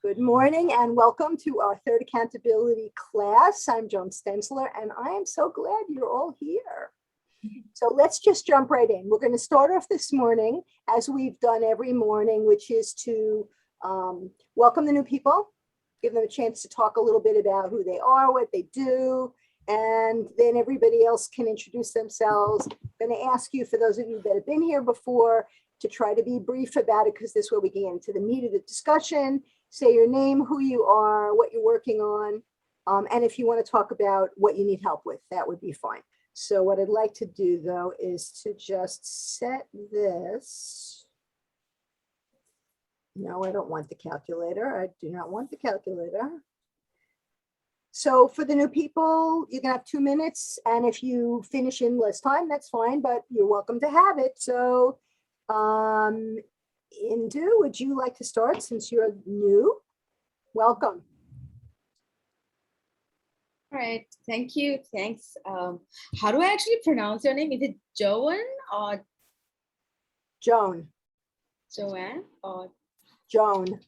Good morning and welcome to our third accountability class. I'm Joan Stensler and I am so glad you're all here. So let's just jump right in. We're going to start off this morning as we've done every morning, which is to welcome the new people, give them a chance to talk a little bit about who they are, what they do, and then everybody else can introduce themselves. I'm going to ask you, for those of you that have been here before, to try to be brief about it because this way we can get into the meat of the discussion. Say your name, who you are, what you're working on, and if you want to talk about what you need help with, that would be fine. So what I'd like to do, though, is to just set this. No, I don't want the calculator. I do not want the calculator. So for the new people, you can have 2 minutes, and if you finish in less time, that's fine, but you're welcome to have it. So Indu, would you like to start since you're new? Welcome. All right, thank you. Thanks. How do I actually pronounce your name? Is it Joan or Joan. Joanne or Joan.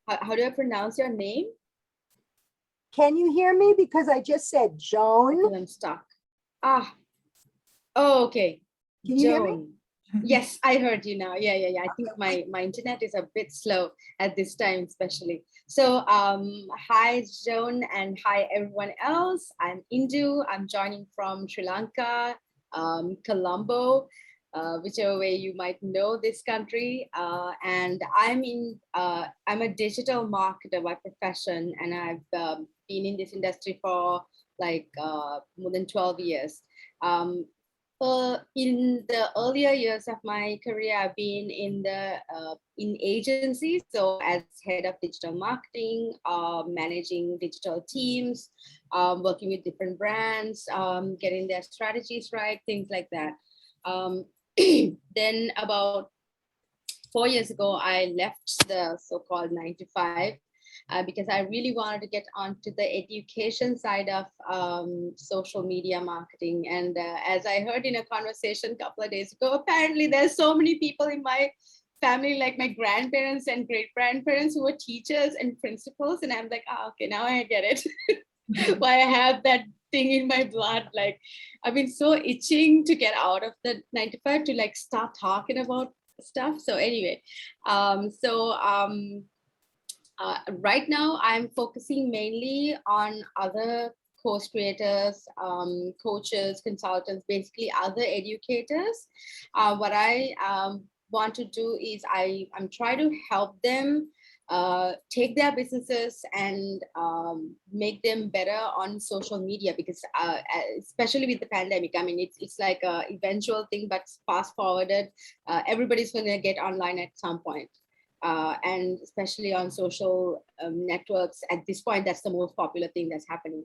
How do I pronounce your name? Can you hear me? Because I just said Joan. Because I'm stuck. Oh, okay. Can you hear me? Yes, I heard you now. Yeah. I think my internet is a bit slow at this time, especially. So hi, Joan, and hi, everyone else. I'm Indu. I'm joining from Sri Lanka, Colombo, whichever way you might know this country. And I'm a digital marketer by profession, and I've been in this industry for like more than 12 years. In the earlier years of my career, I've been in agencies. So as head of digital marketing, managing digital teams, working with different brands, getting their strategies right, things like that. Then about 4 years ago, I left the so-called 9 to 5 because I really wanted to get onto the education side of social media marketing. And as I heard in a conversation a couple of days ago, apparently there's so many people in my family, like my grandparents and great-grandparents, who were teachers and principals. And I'm like, okay, now I get it. Why I have that thing in my blood. Like, I've been so itching to get out of the 9 to 5 to like start talking about stuff. So anyway, right now, I'm focusing mainly on other course creators, coaches, consultants, basically other educators. What I want to do is I'm trying to help them take their businesses and make them better on social media, because especially with the pandemic, I mean, it's like a eventual thing, but fast forwarded, everybody's going to get online at some point. And especially on social networks at this point, that's the most popular thing that's happening.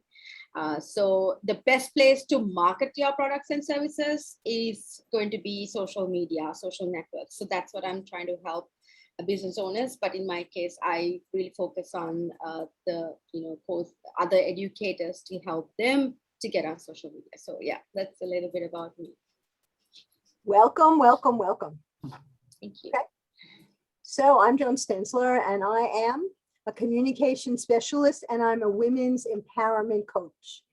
So the best place to market your products and services is going to be social media, social networks. So that's what I'm trying to help business owners. But in my case, I really focus on other educators to help them to get on social media. So yeah, that's a little bit about me. Welcome, welcome, welcome. Thank you. Okay. So I'm Joan Stensler, and I am a communication specialist, and I'm a women's empowerment coach.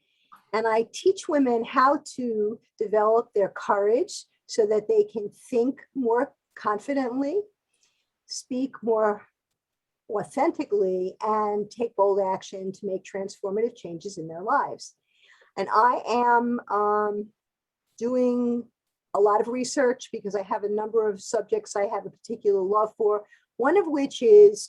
And I teach women how to develop their courage so that they can think more confidently, speak more authentically, and take bold action to make transformative changes in their lives. And I am doing a lot of research because I have a number of subjects I have a particular love for, one of which is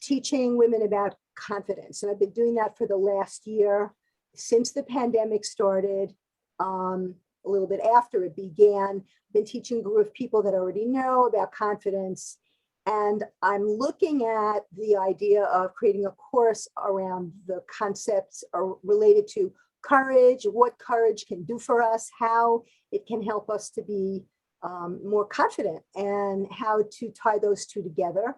teaching women about confidence. And I've been doing that for the last year since the pandemic started, a little bit after it began. I've been teaching a group of people that already know about confidence. And I'm looking at the idea of creating a course around the concepts related to courage, what courage can do for us, how it can help us to be more confident, and how to tie those two together.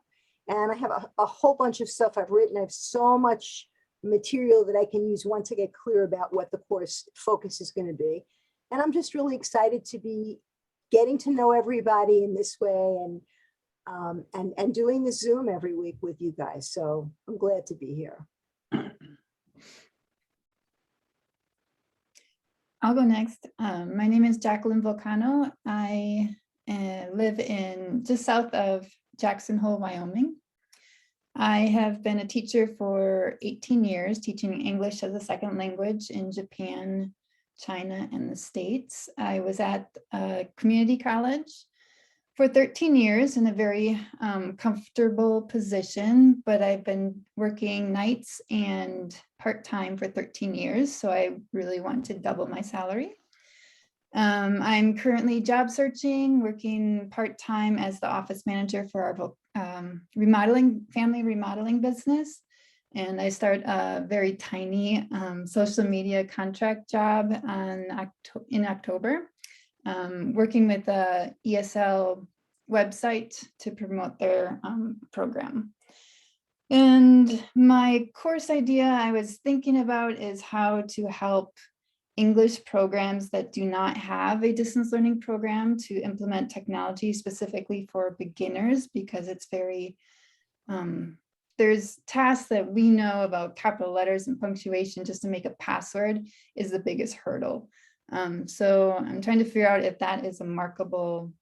And I have a whole bunch of stuff I've written. I have so much material that I can use once I get clear about what the course focus is going to be. And I'm just really excited to be getting to know everybody in this way. And and doing the Zoom every week with you guys. So I'm glad to be here. I'll go next. My name is Jacqueline Volcano. I live in just south of Jackson Hole, Wyoming. I have been a teacher for 18 years, teaching English as a second language in Japan, China, and the States. I was at a community college for 13 years in a very comfortable position, but I've been working nights and part-time for 13 years, so I really want to double my salary. I'm currently job searching, working part-time as the office manager for our family remodeling business. And I start a very tiny social media contract job in October, working with the ESL website to promote their program. And my course idea I was thinking about is how to help English programs that do not have a distance learning program to implement technology specifically for beginners, because it's very, there's tasks that we know about capital letters and punctuation. Just to make a password is the biggest hurdle. So I'm trying to figure out if that is a marketable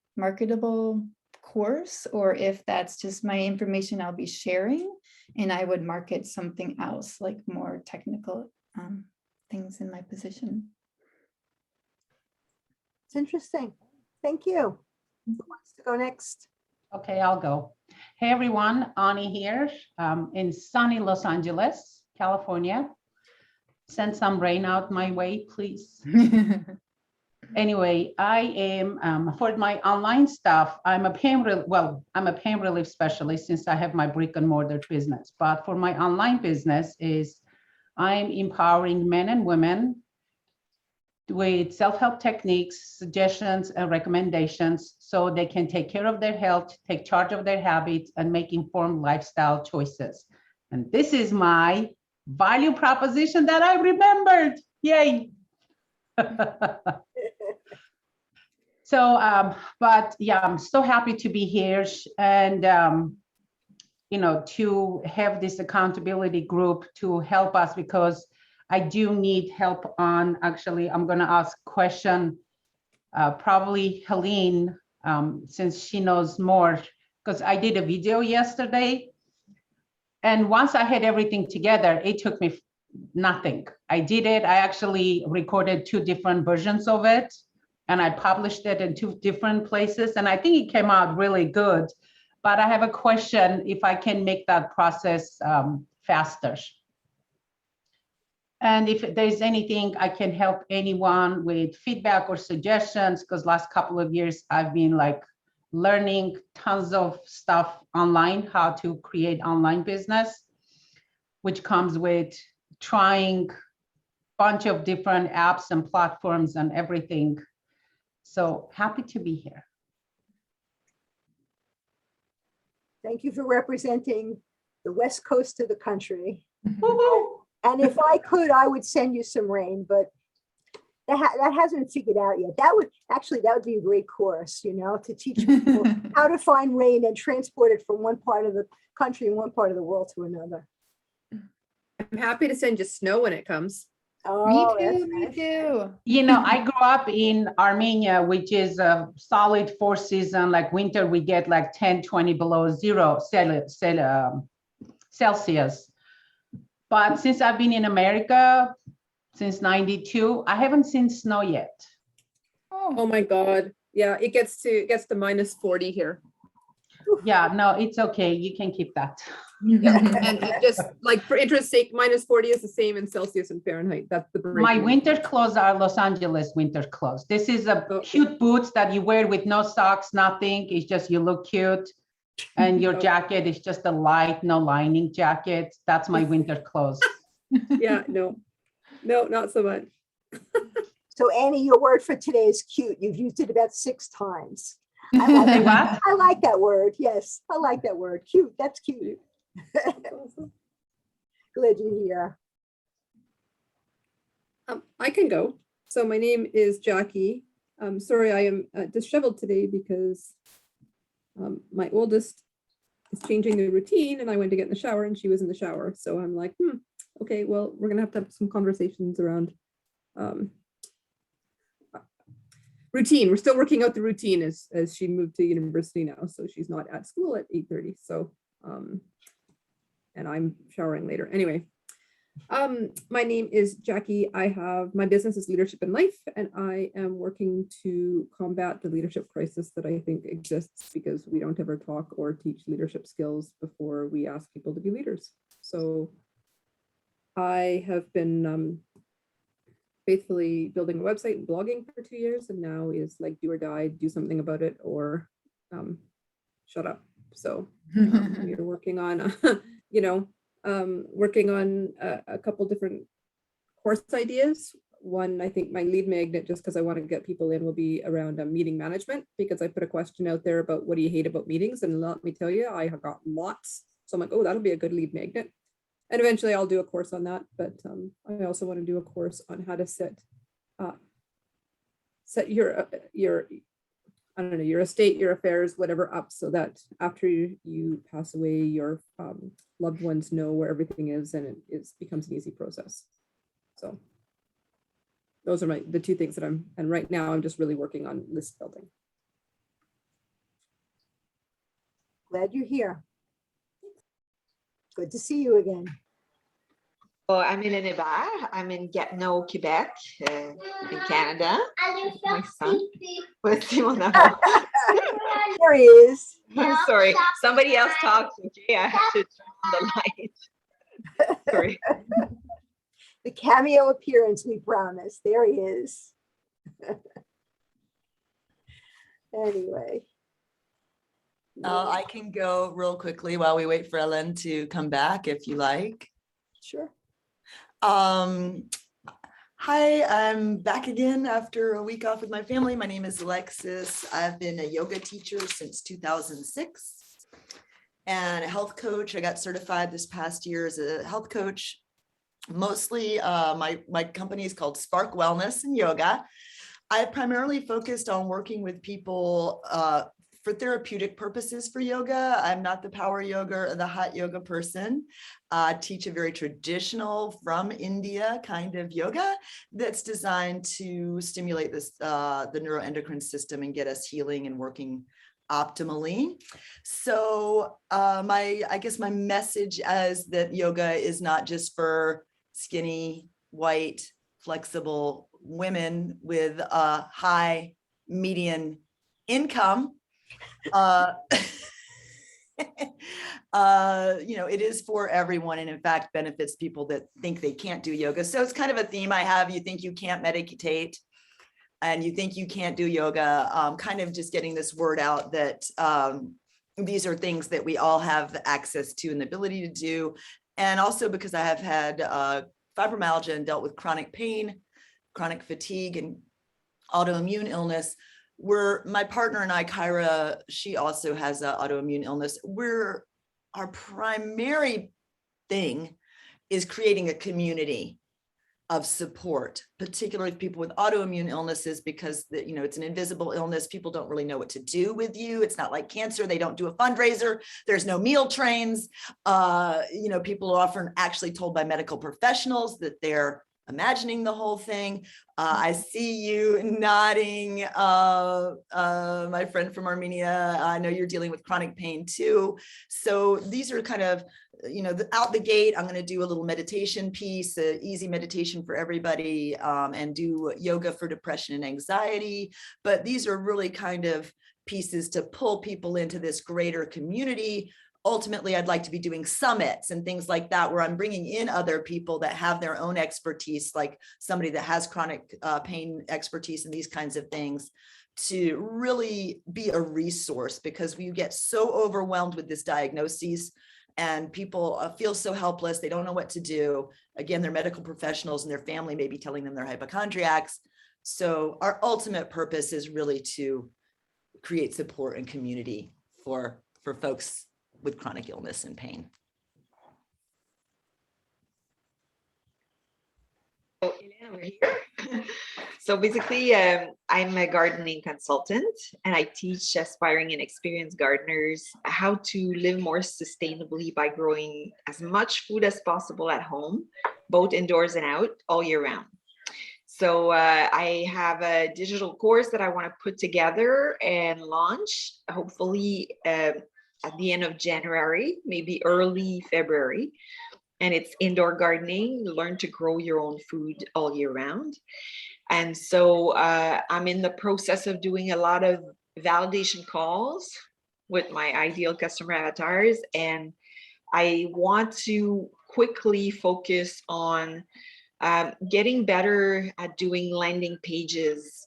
course, or if that's just my information I'll be sharing and I would market something else, like more technical things in my position. It's interesting. Thank you. Who wants to go next? Okay, I'll go. Hey everyone, Ani here in sunny Los Angeles, California. Send some rain out my way, please. Anyway, I am for my online stuff. I'm a pain relief specialist since I have my brick and mortar business. But for my online business I'm empowering men and women with self-help techniques, suggestions, and recommendations so they can take care of their health, take charge of their habits, and make informed lifestyle choices. And this is my value proposition that I remembered. Yay. So, but yeah, I'm so happy to be here and, you know, to have this accountability group to help us, because I do need help on, actually, I'm going to ask question, probably Helene, since she knows more, because I did a video yesterday. And once I had everything together, it took me nothing. I did it. I actually recorded 2 different versions of it, and I published it in 2 different places. And I think it came out really good. But I have a question if I can make that process faster. And if there's anything I can help anyone with feedback or suggestions, because last couple of years I've been like learning tons of stuff online, how to create online business, which comes with trying a bunch of different apps and platforms and everything. So happy to be here. Thank you for representing the West Coast of the country. Woo-hoo. And if I could, I would send you some rain, but that hasn't been figured out yet. That would be a great course, you know, to teach people how to find rain and transport it from one part of the country and one part of the world to another. I'm happy to send you snow when it comes. Oh, Me too. You know, I grew up in Armenia, which is a solid 4 season. Like winter, we get like 10, 20 below 0 Celsius. But since I've been in America since 92, I haven't seen snow yet. Oh my God. Yeah, it gets to minus 40 here. Yeah, no, it's okay. You can keep that. Yeah. And it just like for interest's sake, minus 40 is the same in Celsius and Fahrenheit. That's the break. My winter clothes are Los Angeles winter clothes. This is a cute boots that you wear with no socks, nothing. It's just you look cute. And your jacket is just a light, no lining jacket. That's my winter clothes. Yeah, no, not so much. so Annie, your word for today is cute. You've used it about 6 times. I like that word. Yes, I like that word. Cute. That's cute. Glad you're here. I can go. So my name is Jackie. I'm sorry I am disheveled today because my oldest is changing the routine, and I went to get in the shower and she was in the shower. So I'm like, okay, well, we're gonna have to have some conversations around routine. We're still working out the routine as she moved to university now. So she's not at school at 8:30. So, and I'm showering later. Anyway, my name is Jackie. My business is Leadership in Life, and I am working to combat the leadership crisis that I think exists because we don't ever talk or teach leadership skills before we ask people to be leaders. So I have been faithfully building a website and blogging for 2 years, and now is like do or die, do something about it, or shut up. So we're working on, working on a couple different course ideas. One, I think my lead magnet, just because I want to get people in, will be around meeting management, because I put a question out there about what do you hate about meetings, and let me tell you, I have got lots. So I'm like, oh, that'll be a good lead magnet. And eventually I'll do a course on that, but I also want to do a course on how to set your I don't know, your estate, your affairs, whatever up, so that after you pass away, your loved ones know where everything is, and it becomes an easy process. So those are the two things that and right now I'm just really working on list building. Glad you're here. Good to see you again. Oh, I'm in Anibar. I'm in Gatineau, Quebec, in Canada. With my son. With Simona. There he is. Sorry, somebody else talks. Okay, I have to turn on the light. Sorry. The cameo appearance we promised. There he is. Anyway. I can go real quickly while we wait for Ellen to come back, if you like. Sure. Hi, I'm back again after a week off with my family. My name is Alexis. I've been a yoga teacher since 2006 and a health coach. I got certified this past year as a health coach. Mostly my company is called Spark Wellness and Yoga. I primarily focused on working with people for therapeutic purposes for yoga. I'm not the power yoga or the hot yoga person. I teach a very traditional from India kind of yoga that's designed to stimulate this the neuroendocrine system and get us healing and working optimally. So I guess my message is that yoga is not just for skinny, white, flexible women with a high median income. It is for everyone, and in fact benefits people that think they can't do yoga. So it's kind of a theme I have. You think you can't meditate and you think you can't do yoga, kind of just getting this word out that these are things that we all have access to and the ability to do. And also because I have had fibromyalgia and dealt with chronic pain, chronic fatigue, and autoimmune illness, where my partner and I, Kyra, she also has an autoimmune illness. Our primary thing is creating a community of support, particularly with people with autoimmune illnesses, because it's an invisible illness. People don't really know what to do with you. It's not like cancer. They don't do a fundraiser. There's no meal trains. People are often actually told by medical professionals that they're imagining the whole thing. I see you nodding, my friend from Armenia. I know you're dealing with chronic pain too. So these are kind of, out the gate, I'm going to do a little meditation piece, an easy meditation for everybody, and do yoga for depression and anxiety. But these are really kind of pieces to pull people into this greater community. Ultimately, I'd like to be doing summits and things like that, where I'm bringing in other people that have their own expertise, like somebody that has chronic pain expertise and these kinds of things, to really be a resource, because we get so overwhelmed with this diagnosis and people feel so helpless. They don't know what to do. Again, they're medical professionals and their family may be telling them they're hypochondriacs. So our ultimate purpose is really to create support and community for folks with chronic illness and pain. So, Elena, we're here. So basically, I'm a gardening consultant, and I teach aspiring and experienced gardeners how to live more sustainably by growing as much food as possible at home, both indoors and out, all year round. So I have a digital course that I want to put together and launch, hopefully at the end of January, maybe early February. And it's indoor gardening, learn to grow your own food all year round. And so I'm in the process of doing a lot of validation calls with my ideal customer avatars. And I want to quickly focus on getting better at doing landing pages,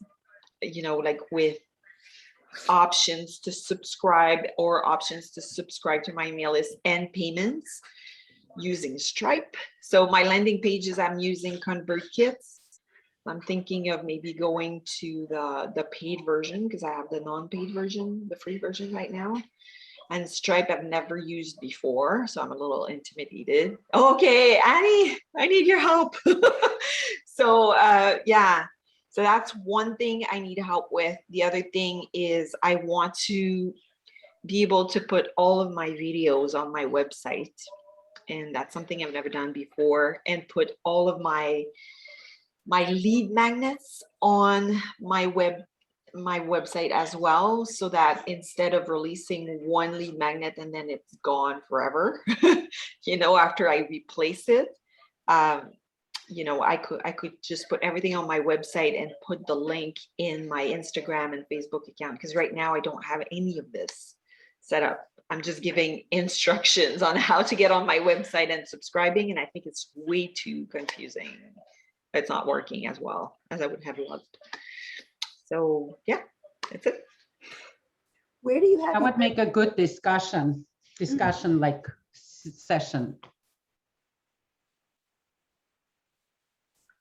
you know, like with options to subscribe or options to subscribe to my email list and payments using Stripe. So my landing pages, I'm using ConvertKits. I'm thinking of maybe going to the paid version because I have the non-paid version, the free version right now. And Stripe I've never used before, so I'm a little intimidated. Okay, Annie, I need your help. So yeah, so that's one thing I need help with. The other thing is I want to be able to put all of my videos on my website. And that's something I've never done before, and put all of my lead magnets on my website as well, so that instead of releasing one lead magnet and then it's gone forever, you know, after I replace it, you know, I could just put everything on my website and put the link in my Instagram and Facebook account, because right now I don't have any of this set up. I'm just giving instructions on how to get on my website and subscribing, and I think it's way too confusing. It's not working as well as I would have loved. So yeah, that's it. Where do you have? That would make a good discussion like session.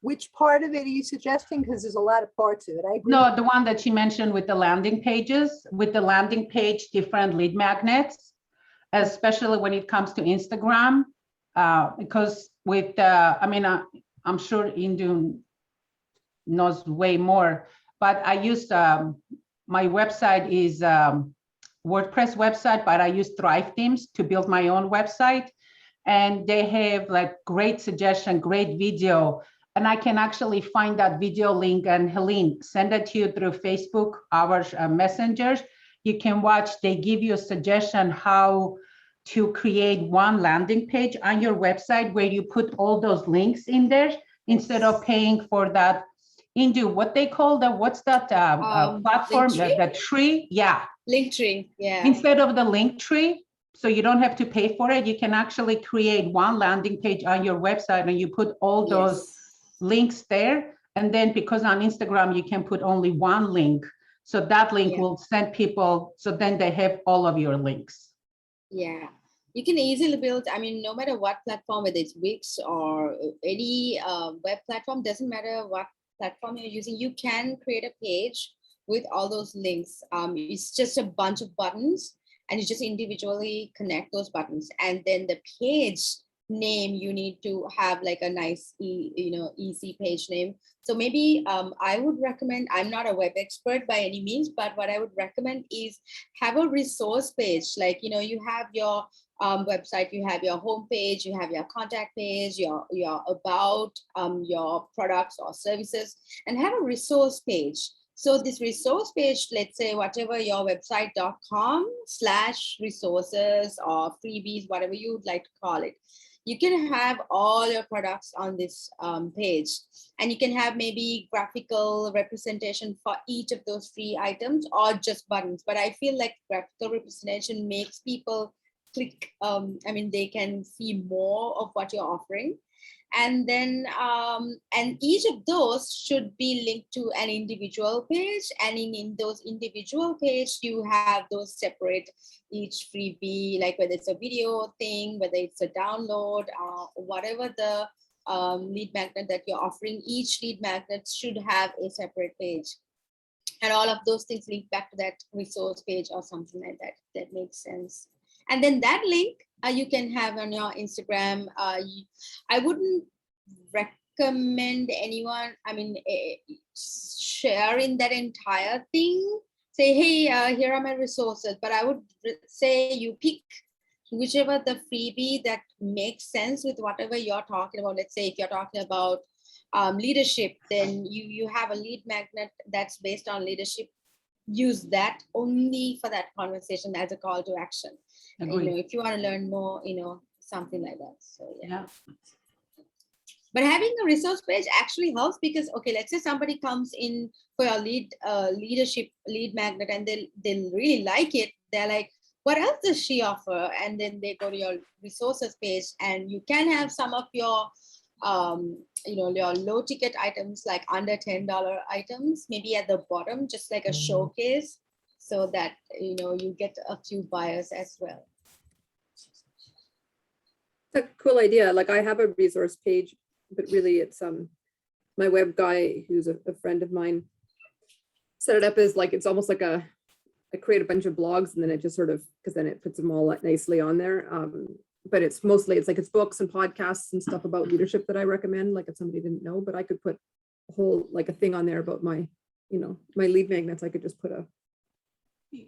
Which part of it are you suggesting? Because there's a lot of parts of it. I agree. No, the one that she mentioned with the landing pages, with the landing page, different lead magnets, especially when it comes to Instagram, because with, I mean, I'm sure Indu knows way more, but I use, my website is WordPress website, but I use Thrive Themes to build my own website. And they have like great suggestion, great video. And I can actually find that video link, and Helene, send it to you through Facebook, our messengers. You can watch, they give you a suggestion how to create one landing page on your website where you put all those links in there instead of paying for that. Indu, what they call the, what's that platform? The tree? Yeah. Link tree, yeah. Instead of the link tree, so you don't have to pay for it, you can actually create one landing page on your website and you put all those links there. And then because on Instagram, you can put only one link. So that link will send people, so then they have all of your links. Yeah, you can easily build, I mean, no matter what platform, whether it's Wix or any web platform, doesn't matter what platform you're using, you can create a page with all those links. It's just a bunch of buttons, and you just individually connect those buttons. And then the page name, you need to have like a nice, easy page name. So maybe I would recommend, I'm not a web expert by any means, but what I would recommend is have a resource page. Like, you have your website, you have your home page, you have your contact page, your about your products or services, and have a resource page. So this resource page, let's say whatever your website.com/resources or freebies, whatever you would like to call it, you can have all your products on this page, and you can have maybe graphical representation for each of those free items or just buttons. But I feel like graphical representation makes people click. I mean, they can see more of what you're offering. And then, and each of those should be linked to an individual page. And in those individual page, you have those separate each freebie, like whether it's a video thing, whether it's a download, whatever the lead magnet that you're offering, each lead magnet should have a separate page. And all of those things link back to that resource page or something like that. That makes sense. And then that link you can have on your Instagram. I wouldn't recommend anyone, I mean, share in that entire thing. Say, hey, here are my resources, but I would say you pick whichever the freebie that makes sense with whatever you're talking about. Let's say if you're talking about leadership, then you have a lead magnet that's based on leadership. Use that only for that conversation as a call to action. Agreed. You know, if you want to learn more, you know, something like that. So Yeah. But having a resource page actually helps because, okay, let's say somebody comes in for your leadership lead magnet and they really like it. They're like, what else does she offer? And then they go to your resources page, and you can have some of your, you know, your low ticket items, like under $10 items, maybe at the bottom, just like a showcase, so that, you know, you get a few buyers as well. It's a cool idea. Like I have a resource page, but really it's my web guy, who's a friend of mine, set it up as like, it's almost like I create a bunch of blogs, and then it just sort of, because then it puts them all nicely on there. But it's mostly, it's like it's books and podcasts and stuff about leadership that I recommend, like if somebody didn't know. But I could put a whole, like a thing on there about my, you know, my lead magnets. I could just put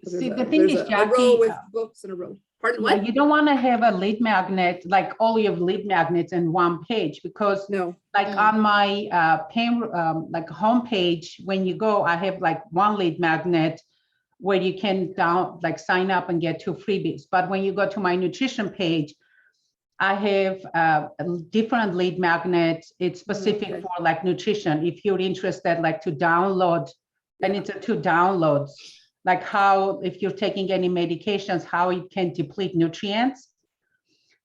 See, the thing is, a Jackie, row with books in a row. Pardon, yeah, what? you don't want to have a lead magnet, like all your lead magnets in one page, because No. like on my like homepage, when you go, I have like one lead magnet where you can sign up and get 2 freebies. But when you go to my nutrition page, I have a different lead magnet. It's specific Okay. for like nutrition. If you're interested, like to download, and it's a 2 downloads, like how, if you're taking any medications, how it can deplete nutrients.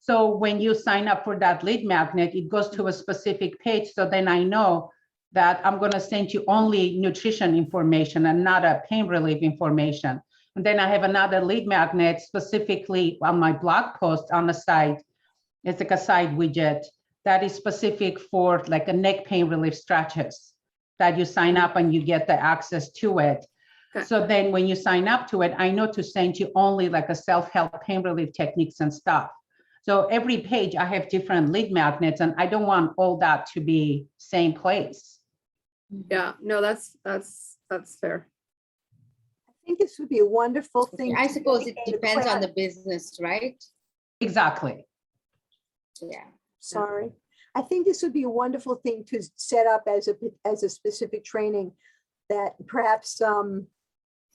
So when you sign up for that lead magnet, it goes to a specific page. So then I know that I'm going to send you only nutrition information and not a pain relief information. And then I have another lead magnet specifically on my blog post on the site. It's like a side widget that is specific for like a neck pain relief stretches that you sign up and you get the access to it. Okay. So then when you sign up to it, I know to send you only like a self-help pain relief techniques and stuff. So every page I have different lead magnets, and I don't want all that to be same place. Yeah, no, that's fair. I think this would be a wonderful thing. I to suppose it dedicate a depends on class- the business, right? Exactly. Yeah. Sorry. I think this would be a wonderful thing to set up as a specific training that perhaps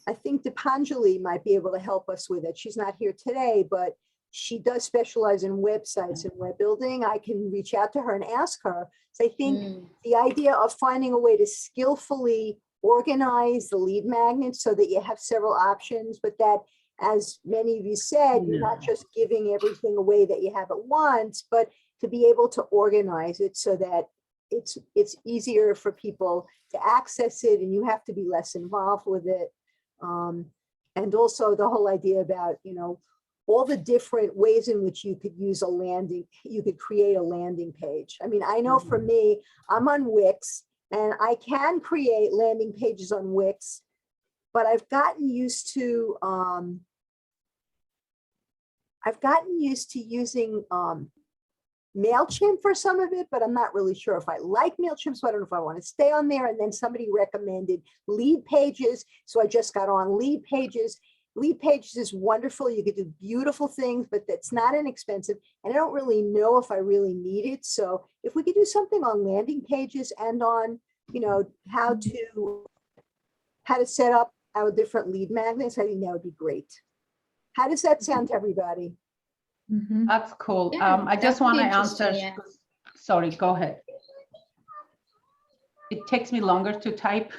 I think Dipanjali might be able to help us with it. She's not here today, but she does specialize in websites and web building. I can reach out to her and ask her. So I think the idea of finding a way to skillfully organize the lead magnets so that you have several options, but that, as many of you said, you're not just giving everything away that you have at once, but to be able to organize it so that it's easier for people to access it, and you have to be less involved with it. And also the whole idea about, you know, all the different ways in which you could use you could create a landing page. I mean, I know for me, I'm on Wix, and I can create landing pages on Wix, but I've gotten used to using MailChimp for some of it, but I'm not really sure if I like MailChimp, so I don't know if I want to stay on there. And then somebody recommended Lead Pages, so I just got on Lead Pages. Lead Pages is wonderful. You could do beautiful things, but that's not inexpensive. And I don't really know if I really need it. So if we could do something on landing pages and on, you know, how to set up our different lead magnets, I think that would be great. How does that sound to everybody? Mhm. That's cool. Yeah, I just that's want to pretty answer. interesting, yeah. Sorry, go ahead. It takes me longer to type.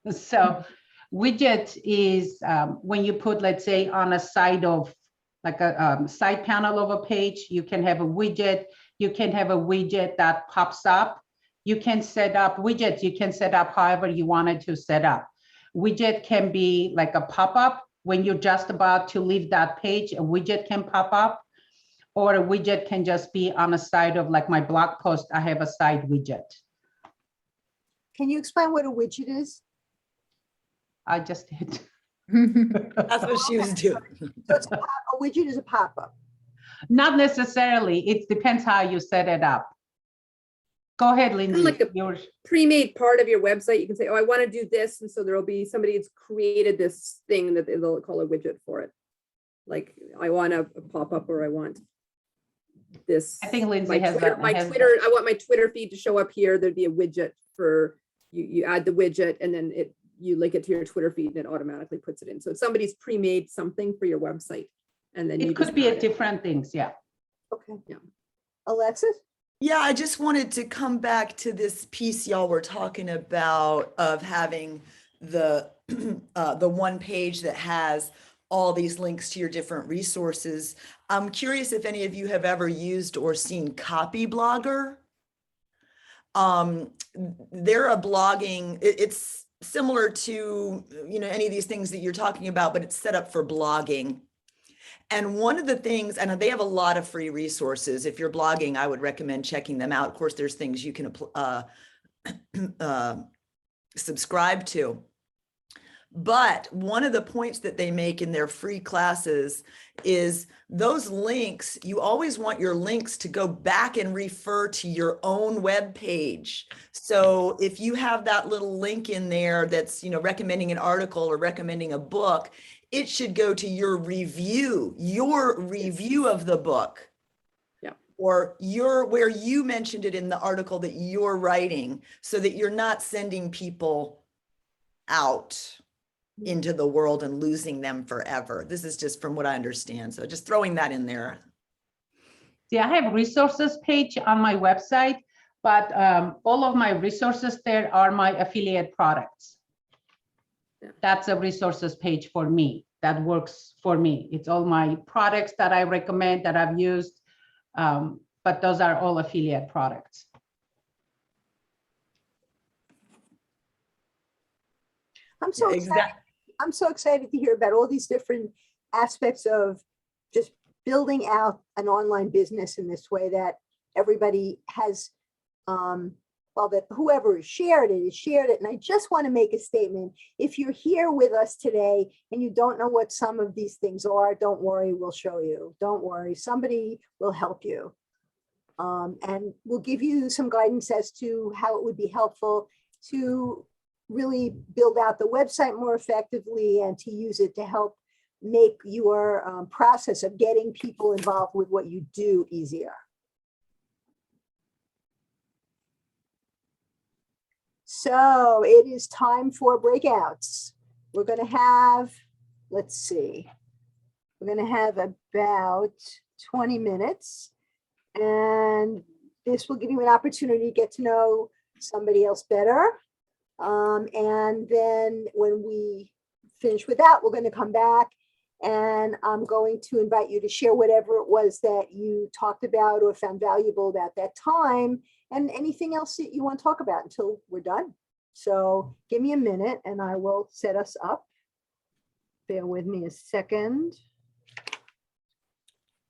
So widget is when you put, let's say, on a side of like a side panel of a page, you can have a widget. You can have a widget that pops up. You can set up widgets. You can set up however you wanted to set up. Widget can be like a pop-up. When you're just about to leave that page, a widget can pop up. Or a widget can just be on the side of like my blog post. I have a side widget. Can you explain what a widget is? I just did. That's what she was doing. So it's a widget is a pop-up. Not necessarily. It depends how you set it up. Go ahead, Kind of Lindsay. like a Yours. pre-made part of your website. You can say, oh, I want to do this. And so there'll be somebody that's created this thing that they'll call a widget for it. Like I want a pop-up, or I want this. I think Lindsay my has Twitter, that. my Twitter, I want my Twitter feed to show up here. There'd be a widget for you. You add the widget and then you link it to your Twitter feed and it automatically puts it in. So somebody's pre-made something for your website. And then It you could just be add at it. different things. Yeah. Okay. Yeah. Alexis? Yeah, I just wanted to come back to this piece y'all were talking about of having the the one page that has all these links to your different resources. I'm curious if any of you have ever used or seen Copy Blogger. They're a blogging, it's similar to, any of these things that you're talking about, but it's set up for blogging. And one of the things, and they have a lot of free resources. If you're blogging, I would recommend checking them out. Of course, there's things you can subscribe to. But one of the points that they make in their free classes is those links, you always want your links to go back and refer to your own web page. So if you have that little link in there that's, recommending an article or recommending a book, it should go to your review of the book. Yeah. Or where you mentioned it in the article that you're writing, so that you're not sending people out into the world and losing them forever. This is just from what I understand. So just throwing that in there. Yeah, I have resources page on my website, but all of my resources there are my affiliate products. Yeah. That's a resources page for me. That works for me. It's all my products that I recommend that I've used, but those are all affiliate products. I'm so excited. I'm so excited to hear about all these different aspects of just building out an online business in this way that everybody has, that whoever has shared it. And I just want to make a statement. If you're here with us today and you don't know what some of these things are, don't worry, we'll show you. Don't worry, somebody will help you. And we'll give you some guidance as to how it would be helpful to really build out the website more effectively and to use it to help make your process of getting people involved with what you do easier. So it is time for breakouts. We're going to have, let's see, we're going to have about 20 minutes, and this will give you an opportunity to get to know somebody else better. And then when we finish with that, we're going to come back and I'm going to invite you to share whatever it was that you talked about or found valuable about that time and anything else that you want to talk about until we're done. So give me a minute and I will set us up. Bear with me a second.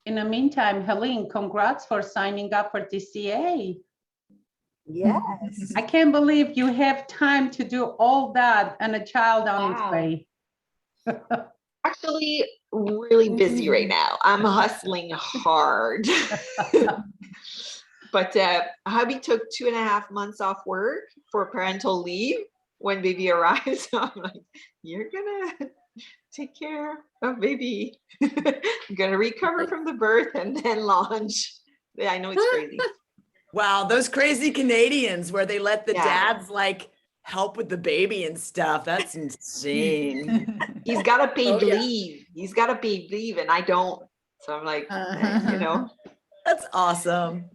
In the meantime, Helene, congrats for signing up for DCA. Yes. I can't believe you have time to do all that and a child on its Wow. way. Actually, really busy right now. I'm hustling hard. But hubby took 2.5 months off work for parental leave when baby arrives. So I'm like, you're gonna take care of baby. I'm gonna recover from the birth and then launch. Yeah, I know it's crazy. Wow, those crazy Canadians where they let the Yeah. dads help with the baby and stuff. That's insane. He's got a paid Oh, yeah. leave. He's got a paid leave and I don't. So I'm like, That's awesome.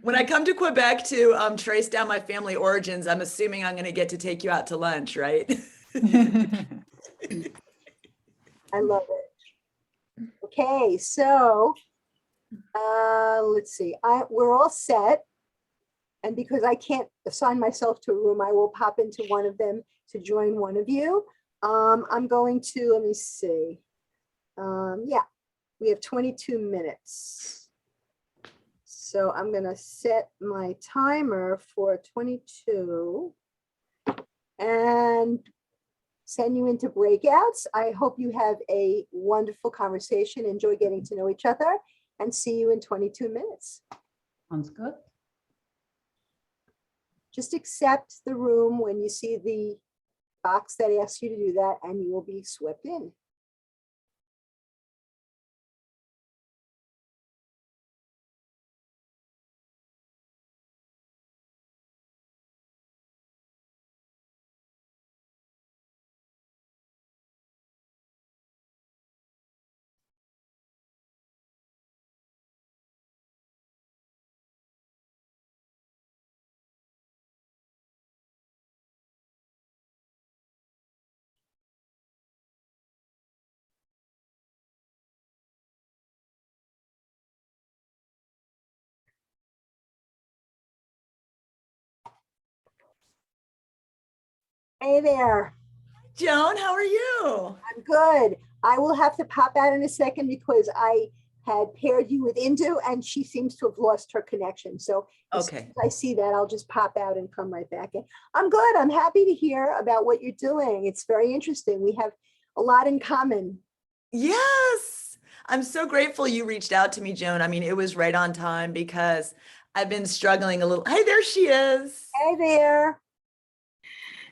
When I come to Quebec to trace down my family origins, I'm assuming I'm going to get to take you out to lunch, right? I love it. Okay, so let's see. We're all set. And because I can't assign myself to a room, I will pop into one of them to join one of you. I'm going to, let me see. Yeah, we have 22 minutes. So I'm going to set my timer for 22 and send you into breakouts. I hope you have a wonderful conversation, enjoy getting to know each other, and see you in 22 minutes. Sounds good. just accept the room when you see the box that asks you to do that, and you will be swept in. Hey there. Joan, how are you? I'm good. I will have to pop out in a second because I had paired you with Indu and she seems to have lost her connection. So as soon Okay. as I see that, I'll just pop out and come right back in. I'm good. I'm happy to hear about what you're doing. It's very interesting. We have a lot in common. Yes. I'm so grateful you reached out to me, Joan. I mean, it was right on time because I've been struggling a little. Hey, there she is. Hey there.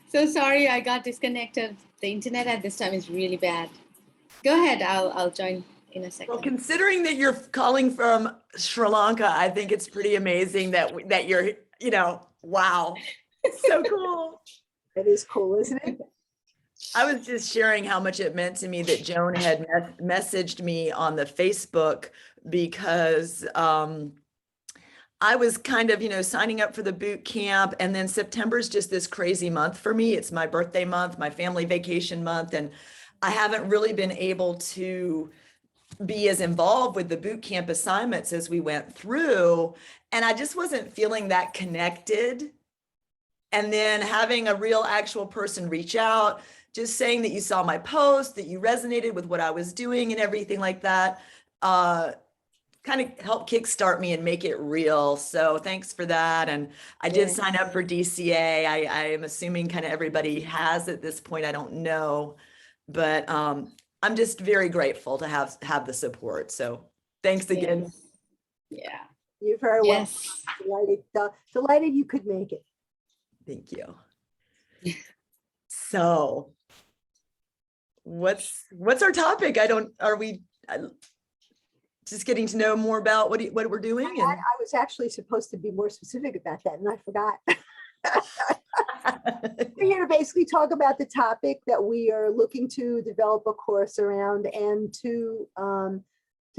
So sorry, I got disconnected. The internet at this time is really bad. Go ahead, I'll join in a Well, second. considering that you're calling from Sri Lanka, I think it's pretty amazing that you're, wow. So cool. That is cool, isn't it? I was just sharing how much it meant to me that Joan had messaged me on the Facebook because I was kind of, signing up for the boot camp, and then September is just this crazy month for me. It's my birthday month, my family vacation month, and I haven't really been able to be as involved with the boot camp assignments as we went through. And I just wasn't feeling that connected. And then having a real actual person reach out, just saying that you saw my post, that you resonated with what I was doing and everything like that, kind of helped kickstart me and make it real. So thanks for that. And I did sign up for DCA. I am assuming kind of everybody has at this point. I don't know, but I'm just very grateful to have the support. So thanks again. Yeah. You're very welcome. Yes. Delighted you could make it. Thank you. So what's our topic? Are we just getting to know more about what we're doing? And I was actually supposed to be more specific about that and I forgot. We're here to basically talk about the topic that we are looking to develop a course around, and to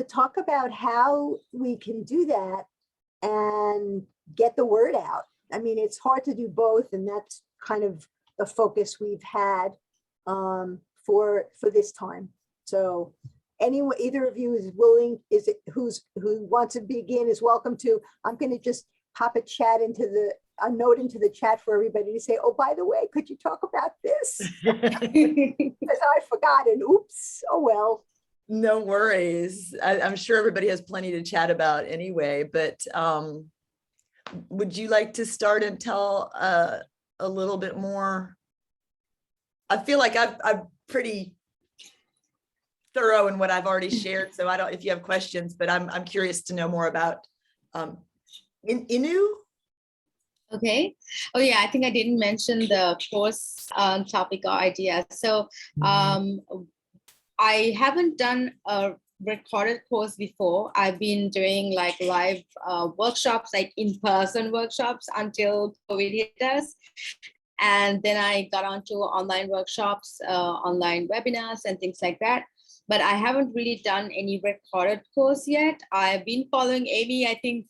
talk about how we can do that and get the word out. I mean, it's hard to do both, and that's kind of the focus we've had for this time. So anyone, either of you is willing, who wants to begin is welcome to. I'm going to just pop a note into the chat for everybody to say, oh, by the way, could you talk about this? Because I forgot, and oops, oh well. no worries. I'm sure everybody has plenty to chat about anyway, but would you like to start and tell a little bit more? I feel like I'm pretty thorough in what I've already shared, so I don't, if you have questions, but I'm curious to know more about Inu. Okay. Oh yeah, I think I didn't mention the course topic or idea. So I haven't done a recorded course before. I've been doing like live workshops, like in-person workshops until COVID hit us. And then I got onto online workshops, online webinars and things like that. But I haven't really done any recorded course yet. I've been following Amy, I think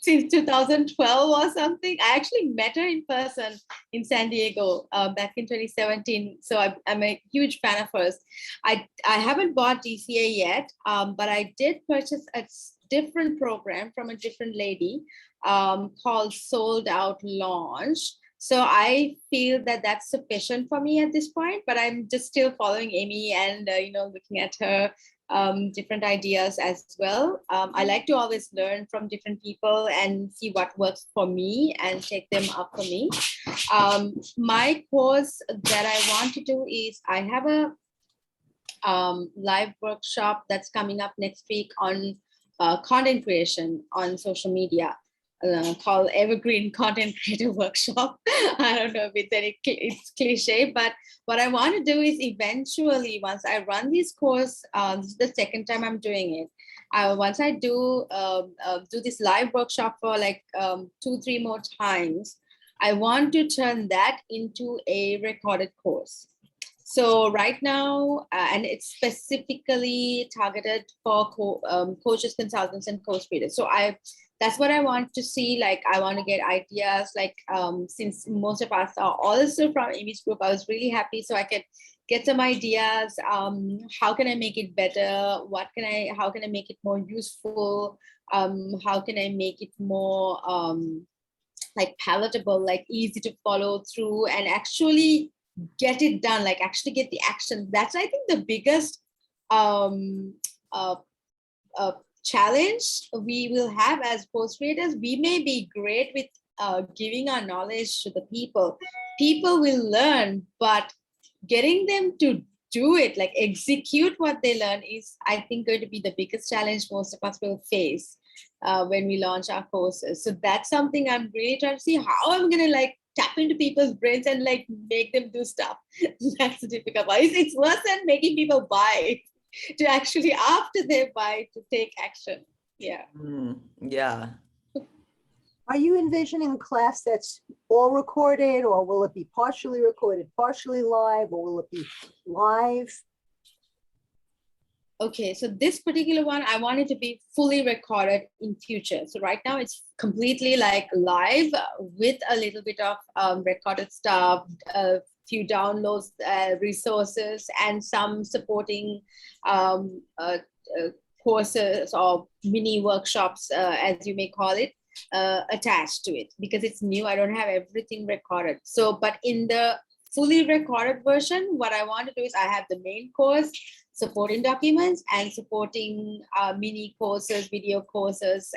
since 2012 or something. I actually met her in person in San Diego back in 2017. So I'm a huge fan of hers. I haven't bought DCA yet, but I did purchase a different program from a different lady called Sold Out Launch. So I feel that that's sufficient for me at this point, but I'm just still following Amy and, looking at her different ideas as well. I like to always learn from different people and see what works for me and take them up for me. My course that I want to do is I have a live workshop that's coming up next week on content creation on social media. called Evergreen Content Creator Workshop. I don't know if it's cliche, but what I want to do is eventually, once I run this course, this is the second time I'm doing it. Once I do this live workshop for like 2-3 more times, I want to turn that into a recorded course. So right now, and it's specifically targeted for coaches, consultants, and course creators. So that's what I want to see. Like, I want to get ideas, like, since most of us are also from Amy's group, I was really happy. So I could get some ideas. How can I make it better? How can I make it more useful? How can I make it more like palatable, like easy to follow through and actually get it done, like actually get the action. That's, I think, the biggest challenge we will have as course creators. We may be great with giving our knowledge to the people. People will learn, but getting them to do it, like execute what they learn, is, I think, going to be the biggest challenge most of us will face when we launch our courses. So that's something I'm really trying to see how I'm going to like tap into people's brains and like make them do stuff. That's the difficult part. It's worse than making people buy, to actually, after they buy, to take action. Yeah. Yeah. Are you envisioning a class that's all recorded, or will it be partially recorded, partially live, or will it be live? Okay, so this particular one, I want it to be fully recorded in future. So right now it's completely like live with a little bit of recorded stuff, a few downloads, resources, and some supporting courses or mini workshops, as you may call it, attached to it, because it's new. I don't have everything recorded. So, but in the fully recorded version, what I want to do is I have the main course, supporting documents, and supporting mini courses, video courses.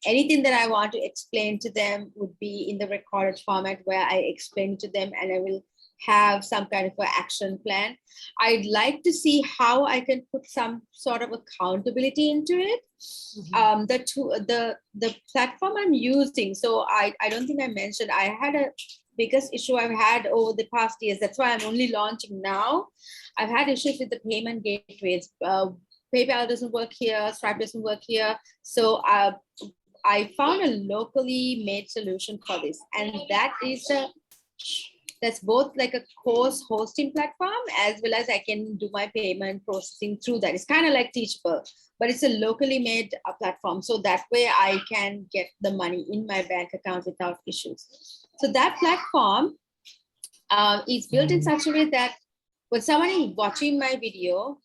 Anything that I want to explain to them would be in the recorded format, where I explain to them, and I will have some kind of an action plan. I'd like to see how I can put some sort of accountability into it. The platform I'm using, so I don't think I mentioned, I had a biggest issue I've had over the past years. That's why I'm only launching now. I've had issues with the payment gateways. PayPal doesn't work here, Stripe doesn't work here. So I found a locally made solution for this. And that's both like a course hosting platform, as well as I can do my payment processing through that. It's kind of like Teachable, but it's a locally made platform. So that way I can get the money in my bank account without issues. So that platform is built in such a way that when someone is watching my video,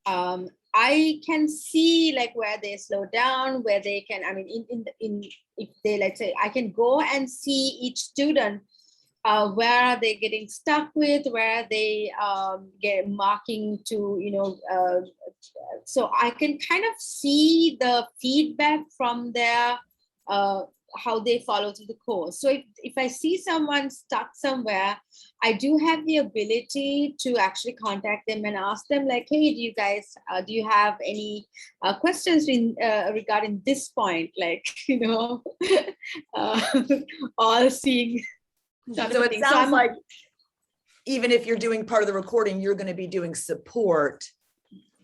I can see like where they slow down, where they can, I mean, if they, let's say, I can go and see each student, where are they getting stuck with, where are they get marking to, so I can kind of see the feedback from their, how they follow through the course. So if I see someone stuck somewhere, I do have the ability to actually contact them and ask them like, hey, do you guys, do you have any questions regarding this point? Like, all seeing. So it sounds like even if you're doing part of the recording, you're going to be doing support.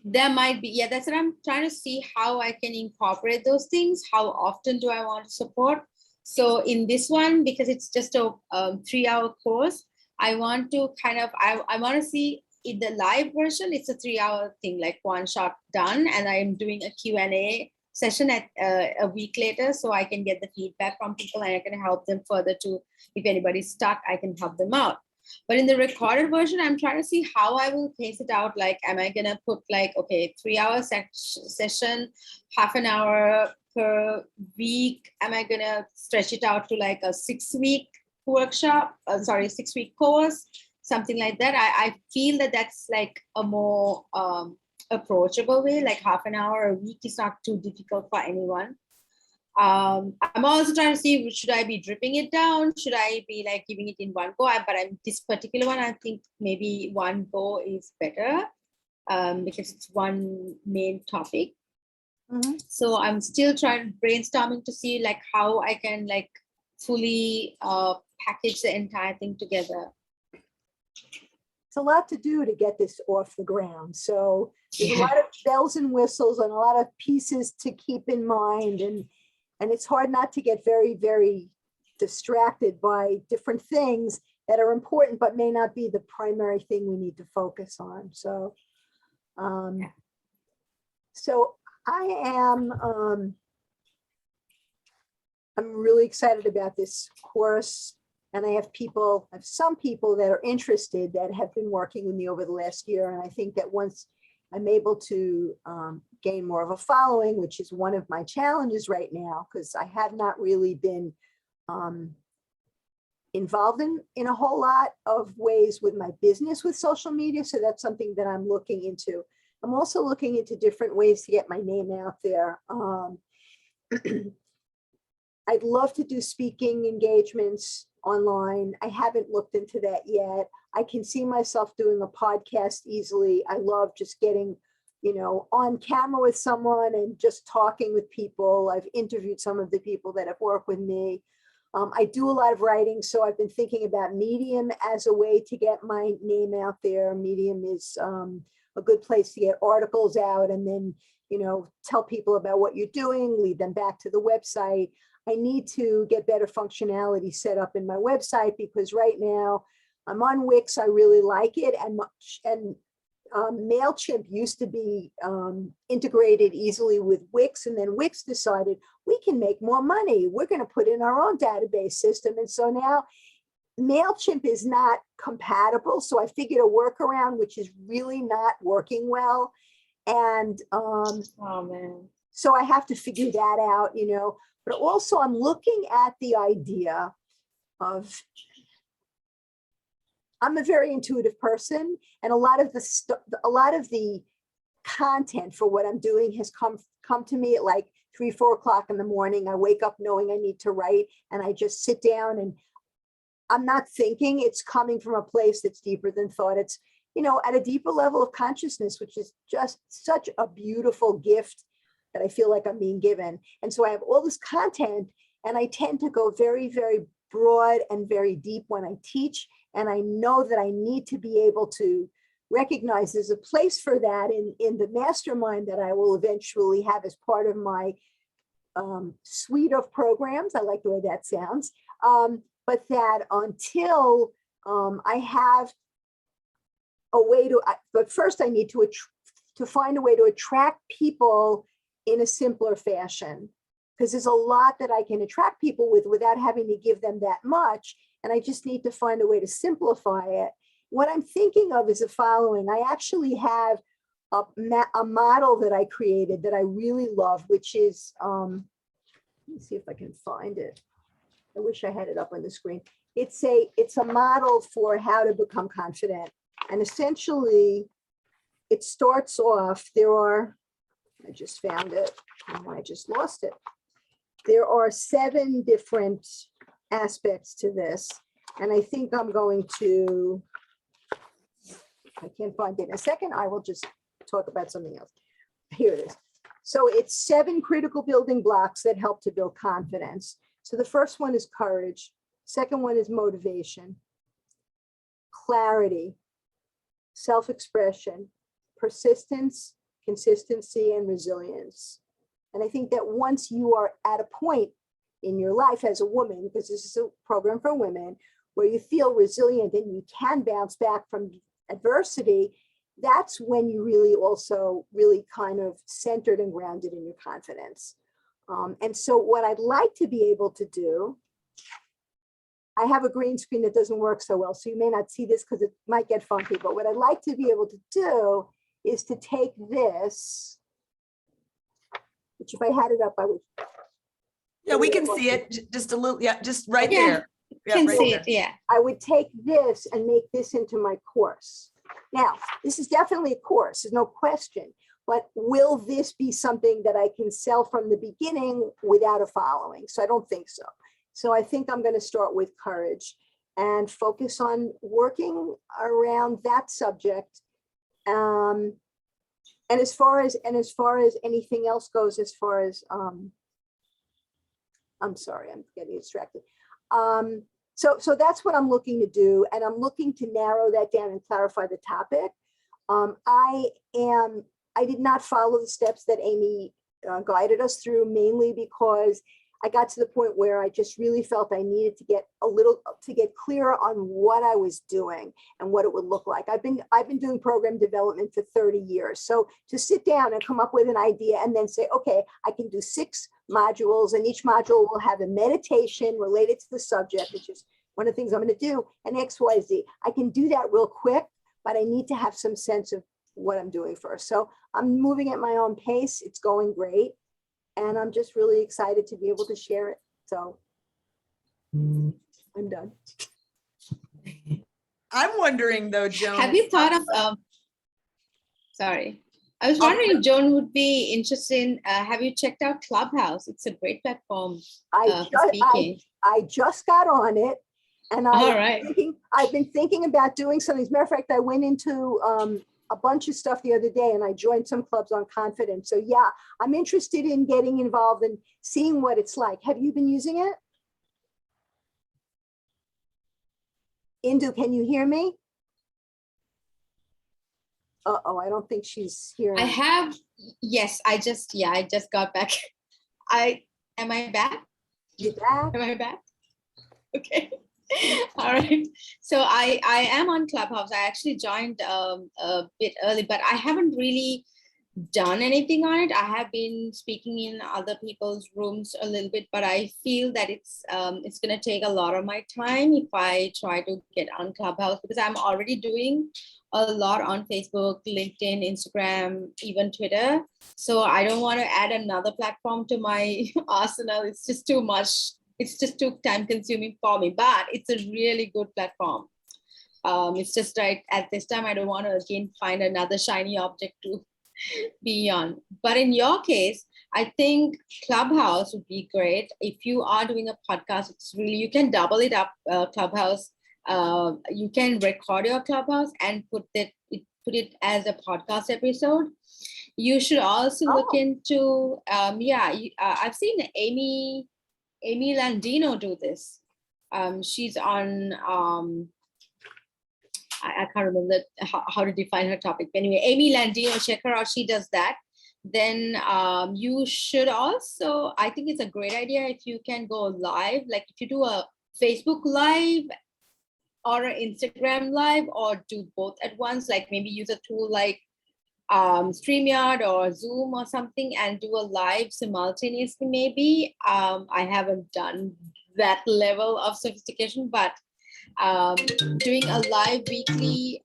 There might be, yeah, that's what I'm trying to see, how I can incorporate those things. How often do I want to support? So in this one, because it's just a 3-hour course, I want to kind of, I want to see in the live version, it's a 3-hour thing, like one shot done. And I'm doing a Q&A session at a week later, so I can get the feedback from people and I can help them further to, if anybody's stuck, I can help them out. But in the recorded version, I'm trying to see how I will pace it out. Like, am I gonna put like, okay, 3-hour session, half an hour per week? Am I gonna stretch it out to like a 6-week workshop? 6-week course, something like that. I feel that that's like a more approachable way, like half an hour a week is not too difficult for anyone. I'm also trying to see, should I be dripping it down? Should I be like giving it in one go? This particular one, I think maybe one go is better, because it's one main topic. Mhm. So I'm still trying brainstorming to see like how I can like fully package the entire thing together. It's a lot to do to get this off the ground. So there's a lot of bells and whistles and a lot of pieces to keep in mind. And it's hard not to get very, very distracted by different things that are important, but may not be the primary thing we need to focus on. So, so I am, I'm really excited about this course. And I have some people that are interested that have been working with me over the last year. And I think that once I'm able to gain more of a following, which is one of my challenges right now, because I have not really been involved in a whole lot of ways with my business with social media. So that's something that I'm looking into. I'm also looking into different ways to get my name out there. I'd love to do speaking engagements online. I haven't looked into that yet. I can see myself doing a podcast easily. I love just getting, on camera with someone and just talking with people. I've interviewed some of the people that have worked with me. I do a lot of writing, so I've been thinking about Medium as a way to get my name out there. Medium is a good place to get articles out and then, tell people about what you're doing, lead them back to the website. I need to get better functionality set up in my website because right now I'm on Wix. I really like it. And MailChimp used to be integrated easily with Wix. And then Wix decided we can make more money. We're going to put in our own database system. And so now MailChimp is not compatible. So I figured a workaround, which is really not working well. And Oh man. so I have to figure that out, but also I'm looking at the idea of, I'm a very intuitive person and a lot of the content for what I'm doing has come to me at like 3, 4 o'clock in the morning. I wake up knowing I need to write and I just sit down and I'm not thinking, it's coming from a place that's deeper than thought. It's, at a deeper level of consciousness, which is just such a beautiful gift that I feel like I'm being given. And so I have all this content and I tend to go very, very broad and very deep when I teach. And I know that I need to be able to recognize there's a place for that in the mastermind that I will eventually have as part of my suite of programs. I like the way that sounds. But that until I have a way to, but first I need to find a way to attract people in a simpler fashion, because there's a lot that I can attract people with without having to give them that much. And I just need to find a way to simplify it. What I'm thinking of is the following. I actually have a model that I created that I really love, which is, let me see if I can find it. I wish I had it up on the screen. It's a model for how to become confident. And essentially, it starts off, I just found it, and I just lost it. There are 7 different aspects to this. And I think I'm going to, I can't find it in a second. I will just talk about something else. Here it is. So it's 7 critical building blocks that help to build confidence. So the first one is courage. Second one is motivation, clarity, self-expression, persistence, consistency, and resilience. And I think that once you are at a point in your life as a woman, because this is a program for women, where you feel resilient and you can bounce back from adversity, that's when you really also really kind of centered and grounded in your confidence. And so what I'd like to be able to do, I have a green screen that doesn't work so well, so you may not see this because it might get funky, but what I'd like to be able to do is to take this, which if I had it up, I would. Yeah, we can see it just a little, yeah, just right Yeah, there. Yeah, Can right see there. it, yeah. I would take this and make this into my course. Now, this is definitely a course, there's no question, but will this be something that I can sell from the beginning without a following? So I don't think so. So I think I'm going to start with courage and focus on working around that subject. And as far as anything else goes, as far as I'm sorry, I'm getting distracted. So that's what I'm looking to do, and I'm looking to narrow that down and clarify the topic. I did not follow the steps that Amy guided us through, mainly because I got to the point where I just really felt I needed to get clearer on what I was doing and what it would look like. I've been doing program development for 30 years. So to sit down and come up with an idea and then say, okay, I can do 6 modules, and each module will have a meditation related to the subject, which is one of the things I'm going to do, and XYZ. I can do that real quick, but I need to have some sense of what I'm doing first. So I'm moving at my own pace. It's going great. And I'm just really excited to be able to share it. So I'm done. I'm wondering though, Joan. Have you thought of, sorry, I was wondering if Joan would be interested in, have you checked out Clubhouse? It's a great platform for speaking. I just got on it, and All I've been thinking about doing something. As a matter of fact, I went into a bunch of stuff the other day, and I joined some clubs on confidence. So yeah, I'm interested in getting involved and seeing what it's like. Have you been using it? Indu, can you hear me? Uh-oh, I don't think she's hearing. I have, yes, I just got back. Am I back? You're back? Am I back? Okay. All right. So I am on Clubhouse. I actually joined a bit early, but I haven't really done anything on it. I have been speaking in other people's rooms a little bit, but I feel that it's going to take a lot of my time if I try to get on Clubhouse, because I'm already doing a lot on Facebook, LinkedIn, Instagram, even Twitter. So I don't want to add another platform to my arsenal. It's just too much. It's just too time consuming for me, but it's a really good platform. It's just right at this time, I don't want to again find another shiny object to be on. But in your case, I think Clubhouse would be great. If you are doing a podcast, it's really, you can double it up, Clubhouse. You can record your Clubhouse and put it as a podcast episode. You should also look into, I've seen Amy Landino do this. She's on, I can't remember how to define her topic. But anyway, Amy Landino, check her out. She does that. Then you should also, I think it's a great idea if you can go live, like if you do a Facebook Live or an Instagram Live, or do both at once, like maybe use a tool like StreamYard or Zoom or something and do a live simultaneously maybe. I haven't done that level of sophistication, but doing a live weekly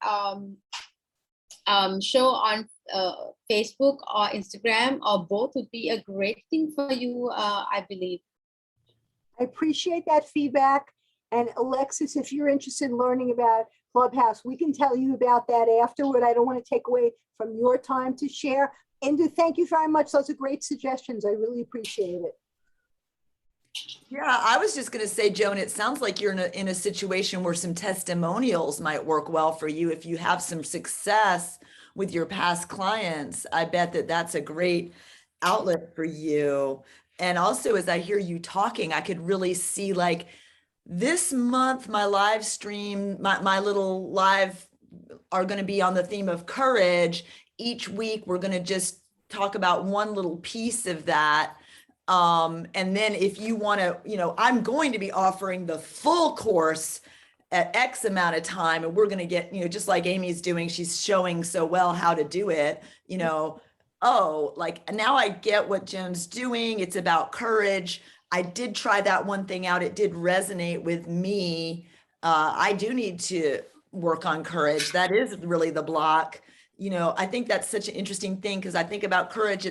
show on Facebook or Instagram or both would be a great thing for you, I believe. I appreciate that feedback. And Alexis, if you're interested in learning about Clubhouse, we can tell you about that afterward. I don't want to take away from your time to share. Indu, thank you very much. Those are great suggestions. I really appreciate it. Yeah, I was just going to say, Joan, it sounds like you're in a situation where some testimonials might work well for you. If you have some success with your past clients, I bet that that's a great outlet for you. And also, as I hear you talking, I could really see like this month, my live stream, my little live are going to be on the theme of courage. Each week, we're going to just talk about one little piece of that. And then if you want to, I'm going to be offering the full course at X amount of time, and we're going to get, just like Amy's doing, she's showing so well how to do it, like now I get what Joan's doing. It's about courage. I did try that one thing out. It did resonate with me. I do need to work on courage. That is really the block. I think that's such an interesting thing because I think about courage.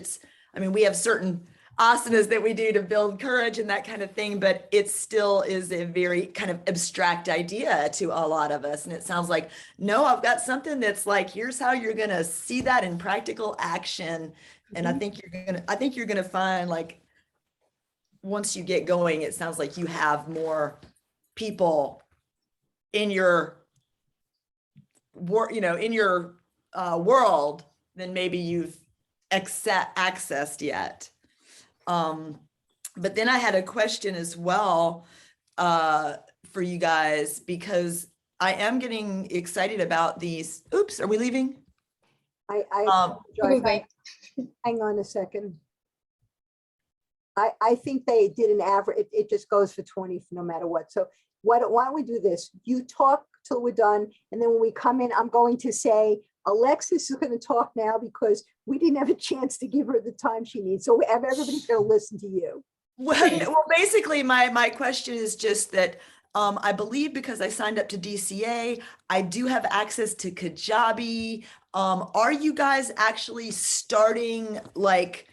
We have certain asanas that we do to build courage and that kind of thing, but it still is a very kind of abstract idea to a lot of us. And it sounds like, no, I've got something that's like, here's how you're going to see that in practical action. And I think you're going to find like, once you get going, it sounds like you have more people in your world than maybe you've accessed yet. But then I had a question as well for you guys, because I am getting excited about these. Oops, are we leaving? I We'll apologize. wait. Hang on a second. I think they did an average, it just goes for 20 no matter what. So why don't we do this? You talk till we're done. And then when we come in, I'm going to say, Alexis is going to talk now because we didn't have a chance to give her the time she needs. So everybody's going to listen to you. Well, basically my question is just that I believe because I signed up to DCA, I do have access to Kajabi. Are you guys actually starting like,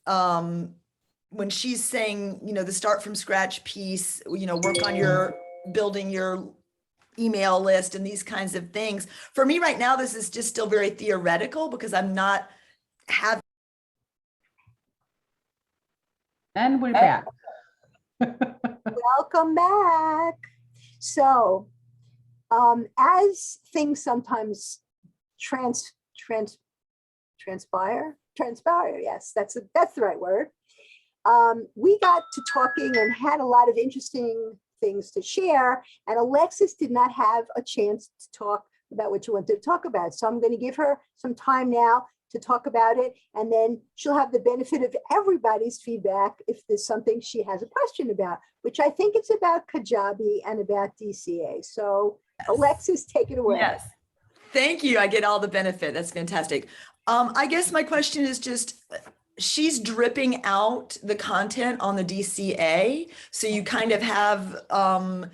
when she's saying, you know, the start from scratch piece, you know, work on your building your email list and these kinds of things. For me right now, this is just still very theoretical because I'm not having. And we're back. Welcome back. So as things sometimes transpire, yes, that's the right word. We got to talking and had a lot of interesting things to share, and Alexis did not have a chance to talk about what you wanted to talk about. So I'm going to give her some time now to talk about it, and then she'll have the benefit of everybody's feedback if there's something she has a question about, which I think it's about Kajabi and about DCA. So Alexis, take it away. Yes. Thank you. I get all the benefit. That's fantastic. I guess my question is just, she's dripping out the content on the DCA. So you kind of have, on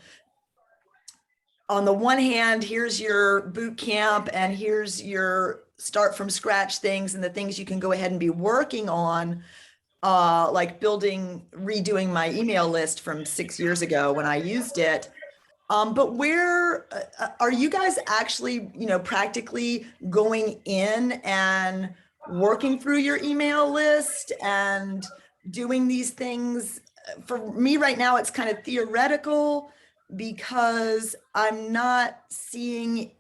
the one hand, here's your boot camp and here's your start from scratch things and the things you can go ahead and be working on, like redoing my email list from 6 years ago when I used it. But where are you guys actually, you know, practically going in and working through your email list and doing these things? For me right now, it's kind of theoretical because I'm not seeing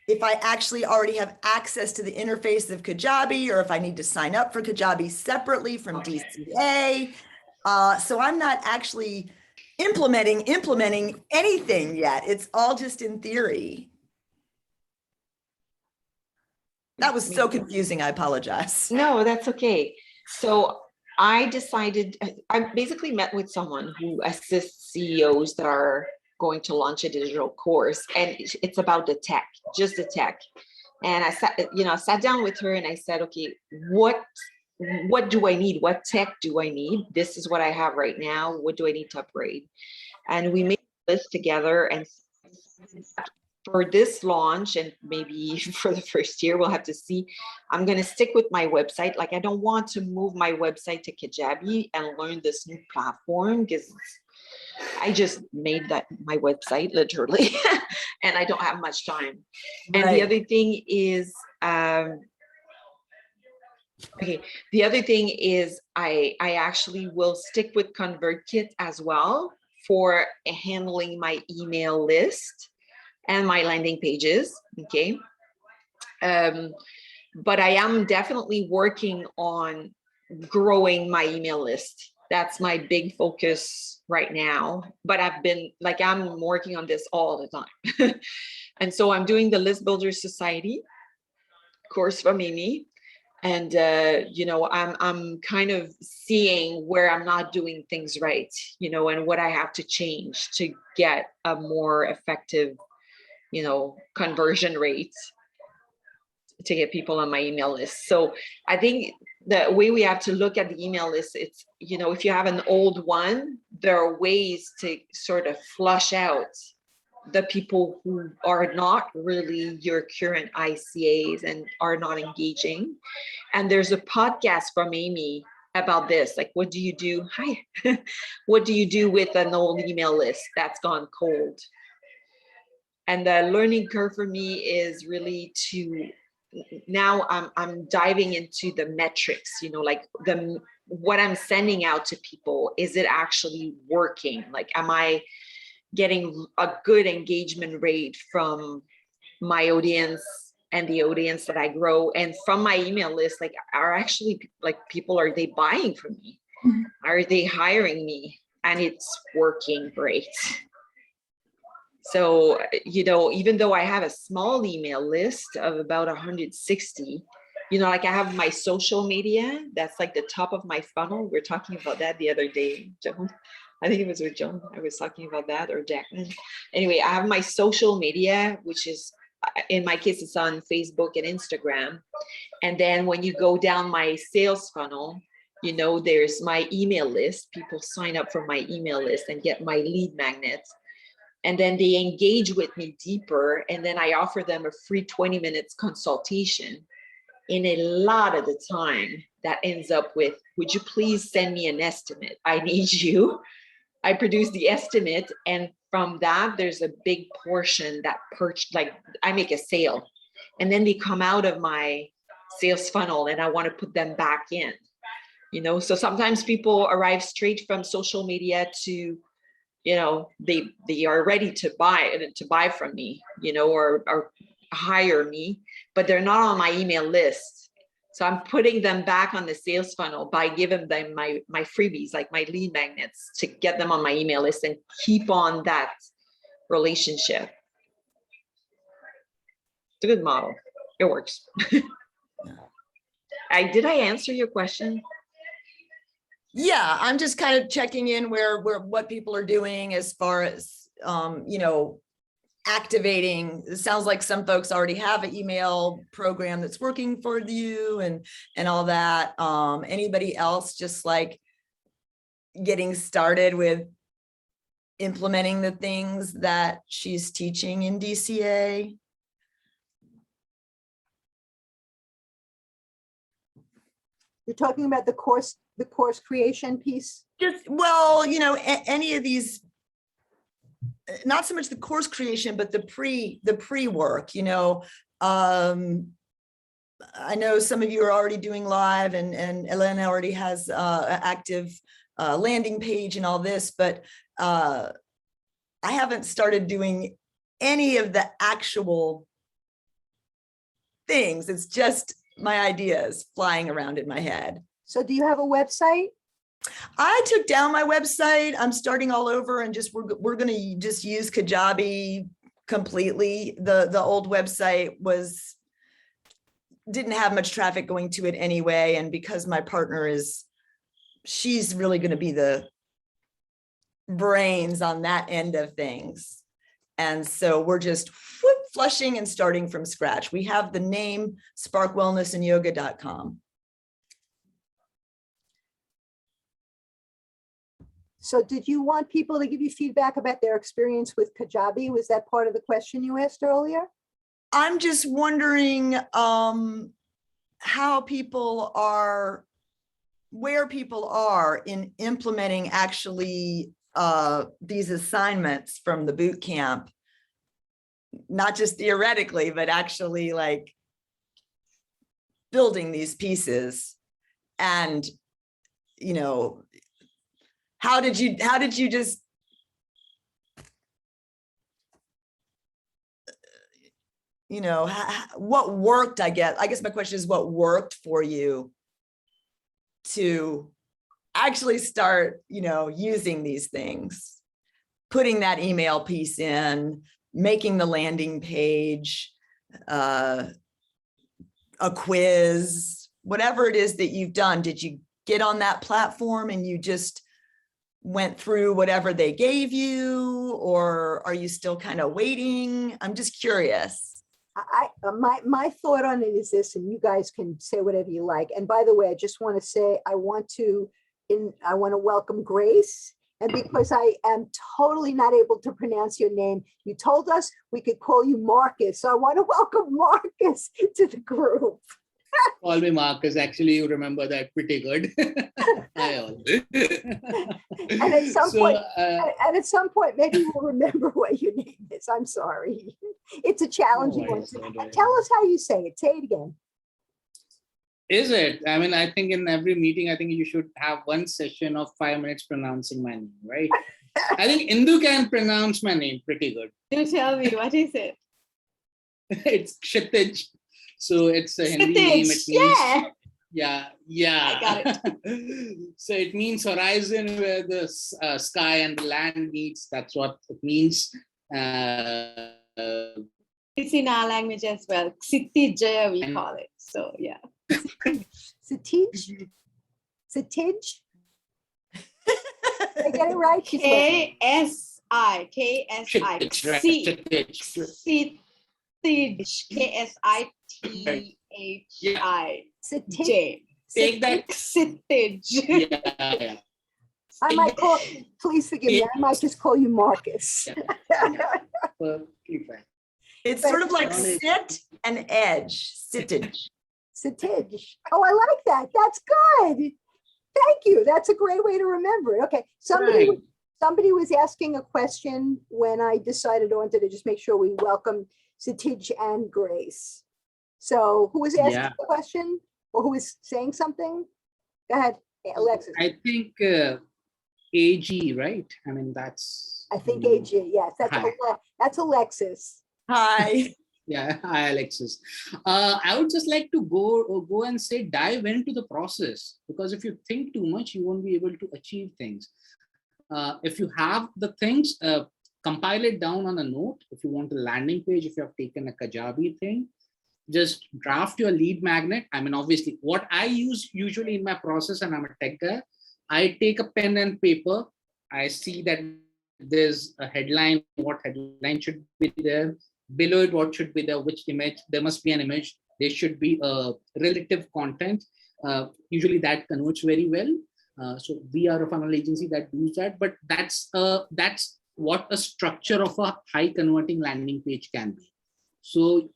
if I actually already have access to the interface of Kajabi or if I need to sign up for Kajabi separately from DCA. So I'm not actually implementing anything yet. It's all just in theory. That was so confusing. I apologize. No, that's okay. So I decided, I basically met with someone who assists CEOs that are going to launch a digital course, and it's about the tech, just the tech. And I sat down with her and I said, okay, what do I need? What tech do I need? This is what I have right now. What do I need to upgrade? And we made a list together, and for this launch and maybe for the first year, we'll have to see. I'm going to stick with my website. Like, I don't want to move my website to Kajabi and learn this new platform because I just made that my website literally, and I don't have much time. Right. And the other thing is, the other thing is I actually will stick with ConvertKit as well for handling my email list and my landing pages, okay? But I am definitely working on growing my email list. That's my big focus right now. But I'm working on this all the time. And so I'm doing the List Builder Society course from Amy. And, I'm kind of seeing where I'm not doing things right, and what I have to change to get a more effective, conversion rate to get people on my email list. So I think the way we have to look at the email list, it's, if you have an old one, there are ways to sort of flush out the people who are not really your current ICAs and are not engaging. And there's a podcast from Amy about this. Like, what do you do? Hi. What do you do with an old email list that's gone cold? And the learning curve for me is really now I'm diving into the metrics, like what I'm sending out to people. Is it actually working? Like, am I getting a good engagement rate from my audience and the audience that I grow. And from my email list, like, are actually like people, are they buying from me? Are they hiring me? And it's working great. So, you know, even though I have a small email list of about 160, you know, like I have my social media, that's like the top of my funnel. We were talking about that the other day, Joan. I think it was with Joan. I was talking about that, or Jacqueline. Anyway, I have my social media, which is, in my case, it's on Facebook and Instagram. And then when you go down my sales funnel, you know, there's my email list. People sign up for my email list and get my lead magnets. And then they engage with me deeper. And then I offer them a free 20 minutes consultation. In a lot of the time, that ends up with, would you please send me an estimate? I need you. I produce the estimate. And from that, there's a big portion that like I make a sale. And then they come out of my sales funnel and I want to put them back in. You know, so sometimes people arrive straight from social media to, you know, they are ready to buy from me, you know, or hire me, but they're not on my email list. So I'm putting them back on the sales funnel by giving them my freebies, like my lead magnets, to get them on my email list and keep on that relationship. It's a good model. It works. Did I answer your question? Yeah, I'm just kind of checking in where what people are doing as far as, you know, activating. It sounds like some folks already have an email program that's working for you and all that. Anybody else just like getting started with implementing the things that she's teaching in DCA? You're talking about the course creation piece? Just, well, you know, any of these, not so much the course creation, but the pre-work, you know. I know some of you are already doing live, and Elena already has an active landing page and all this, but I haven't started doing any of the actual things. It's just my ideas flying around in my head. So do you have a website? I took down my website. I'm starting all over, and just we're going to just use Kajabi completely. The old website didn't have much traffic going to it anyway, and because my partner she's really going to be the brains on that end of things. And so we're just flushing and starting from scratch. We have the name sparkwellnessandyoga.com. So did you want people to give you feedback about their experience with Kajabi? Was that part of the question you asked earlier? I'm just wondering how people are, where people are in implementing actually these assignments from the boot camp, not just theoretically, but actually like building these pieces. And, you know, how did you just, you know, what worked? I guess my question is, what worked for you to actually start, you know, using these things, putting that email piece in, making the landing page, a quiz, whatever it is that you've done. Did you get on that platform and you just went through whatever they gave you, or are you still kind of waiting? I'm just curious. My thought on it is this, and you guys can say whatever you like. And by the way, I just want to say, I want to welcome Grace. And because I am totally not able to pronounce your name, you told us we could call you Marcus. So I want to welcome Marcus to the group. Call me Marcus. Actually, you remember that pretty good. I always. And at some point, maybe we'll remember what your name is. I'm sorry. It's a challenging one. Tell us how you say it. Say it again. Is it? I mean, I think in every meeting, I think you should have one session of 5 minutes pronouncing my name, right? I think Indu can pronounce my name pretty good. Do tell me, what is it? It's Kshitij. So it's a Hindi name. It means, Yeah. yeah. I got it. So it means horizon where the sky and the land meets. That's what it means. It's in our language as well. Ksitijaya, we call it. So yeah. Satij? Satij? Did I get it right? She's like, KSI. KSITHI. Satij. Take that. Ksitij. Yeah. I might call, please forgive me, I might just call you Marcus. Perfectly fine. It's sort of like sit and edge, sittage. Satij. Oh, I like that. That's good. Thank you. That's a great way to remember it. Okay. Right. Somebody was asking a question when I decided I wanted to just make sure we welcome Satij and Grace. So who was asking Yeah. the question or who was saying something? Go ahead, Alexis. I think AG, right? I mean, that's. I think AG, yes, Hi. that's Alexis. Hi. Yeah, hi Alexis. I would just like to go and say dive into the process, because if you think too much, you won't be able to achieve things. If you have the things, compile it down on a note. If you want a landing page, if you have taken a Kajabi thing, just draft your lead magnet. I mean, obviously, what I use usually in my process, and I'm a tech guy, I take a pen and paper. I see that there's a headline, what headline should be there. Below it, what should be there, which image, there must be an image. There should be a relative content. Usually that converts very well. So we are a funnel agency that does that, but that's what a structure of a high converting landing page can be. So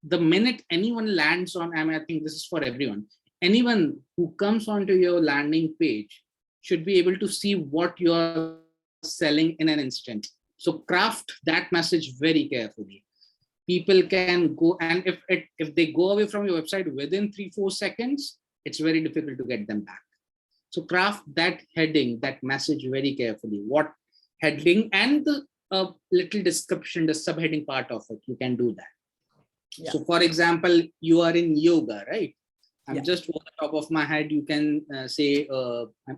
the minute anyone lands on, I mean, I think this is for everyone, anyone who comes onto your landing page should be able to see what you're selling in an instant. So craft that message very carefully. People can go, and if they go away from your website within 3-4 seconds, it's very difficult to get them back. So craft that heading, that message very carefully. What heading and the little description, the subheading part of it, you can do that. Yeah. So for example, you are in yoga, right? I'm just on the top of my head, you can say,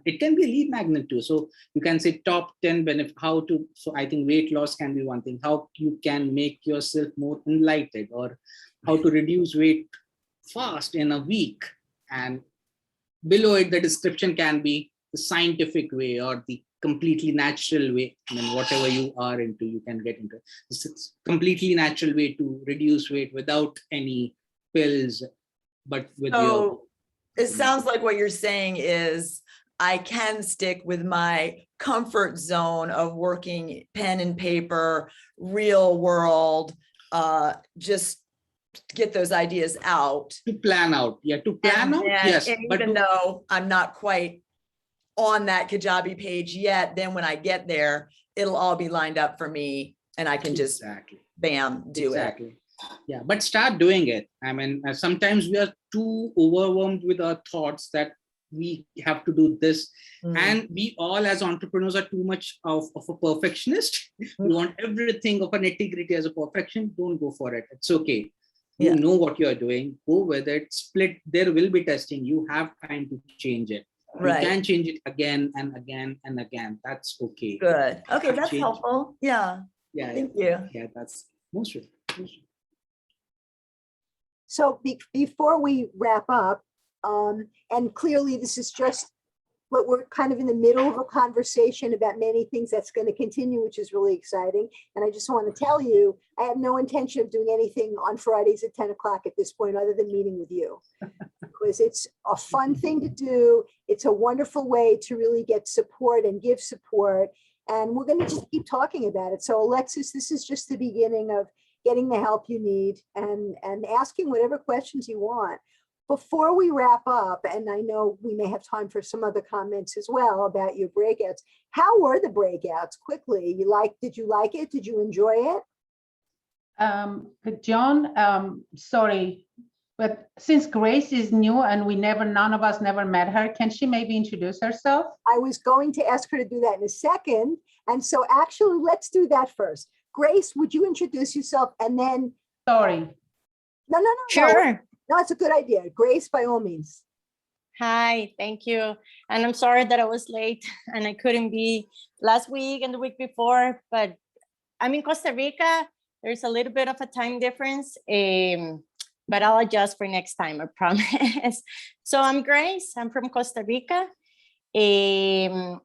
it can be a lead magnet too. So you can say top 10 benefits, how to, so I think weight loss can be one thing, how you can make yourself more enlightened, or how to reduce weight fast in a week. And below it, the description can be the scientific way or the completely natural way. I mean, whatever you are into, you can get into. This is completely natural way to reduce weight without any pills. But with it sounds like what you're saying is I can stick with my comfort zone of working pen and paper, real world, just get those ideas out. To plan out. Yeah, to plan out, yes. And even though I'm not quite on that Kajabi page yet, then when I get there, it'll all be lined up for me and I can just bam, do it. Yeah, but start doing it. I mean, sometimes we are too overwhelmed with our thoughts that we have to do this. And we all as entrepreneurs are too much of a perfectionist. We want everything of a nitty-gritty as a perfection. Don't go for it. It's okay. You know what you're doing. Go with it. Split. There will be testing. You have time to change it. Right. You can change it again and again and again. That's okay. Good. Okay, that's helpful. Yeah. Yeah. Thank you. Yeah, that's most of it. So before we wrap up, and clearly this is just what we're kind of in the middle of a conversation about many things that's going to continue, which is really exciting. And I just want to tell you, I have no intention of doing anything on Fridays at 10 o'clock at this point, other than meeting with you, because it's a fun thing to do. It's a wonderful way to really get support and give support. And we're going to just keep talking about it. So Alexis, this is just the beginning of getting the help you need and asking whatever questions you want. Before we wrap up, and I know we may have time for some other comments as well about your breakouts. How were the breakouts? Quickly, did you like it? Did you enjoy it? Joan, sorry, but since Grace is new and none of us never met her, can she maybe introduce herself? I was going to ask her to do that in a second. And so actually, let's do that first. Grace, would you introduce yourself and then? Sorry. No, no, no, no. Sure. No, it's a good idea. Grace, by all means. Hi, thank you. And I'm sorry that I was late and I couldn't be last week and the week before, but I'm in Costa Rica. There's a little bit of a time difference, but I'll adjust for next time, I promise. So I'm Grace, I'm from Costa Rica. And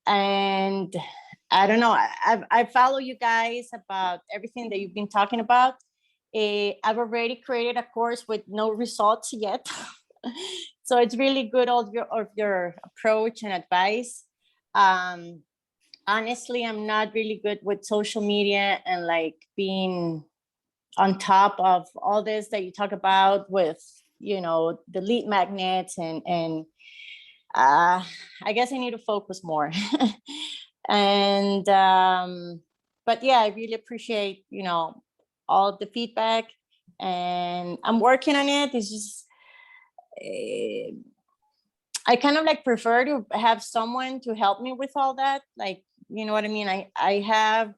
I don't know, I follow you guys about everything that you've been talking about. I've already created a course with no results yet. So it's really good of your approach and advice. Honestly, I'm not really good with social media and like being on top of all this that you talk about with, you know, the lead magnets and I guess I need to focus more. And but yeah, I really appreciate, you know, all the feedback, and I'm working on it. It's just I kind of like prefer to have someone to help me with all that. Like, you know what I mean? I have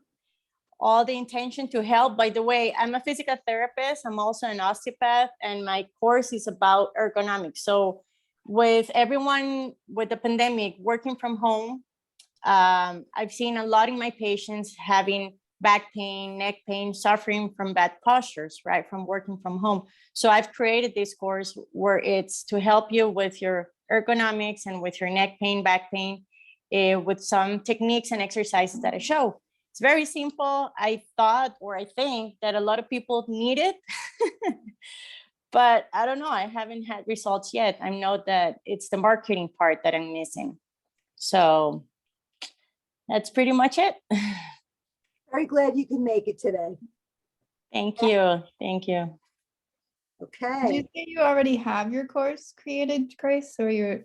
all the intention to help. By the way, I'm a physical therapist. I'm also an osteopath, and my course is about ergonomics. So with everyone with the pandemic working from home, I've seen a lot of my patients having back pain, neck pain, suffering from bad postures, right, from working from home. So I've created this course where it's to help you with your ergonomics and with your neck pain, back pain, with some techniques and exercises that I show. It's very simple. I thought, or I think that a lot of people need it, but I don't know, I haven't had results yet. I know that it's the marketing part that I'm missing. So that's pretty much it. Very glad you can make it today. Thank you. Thank you. Did Okay. you say you already have your course created, Grace, or you're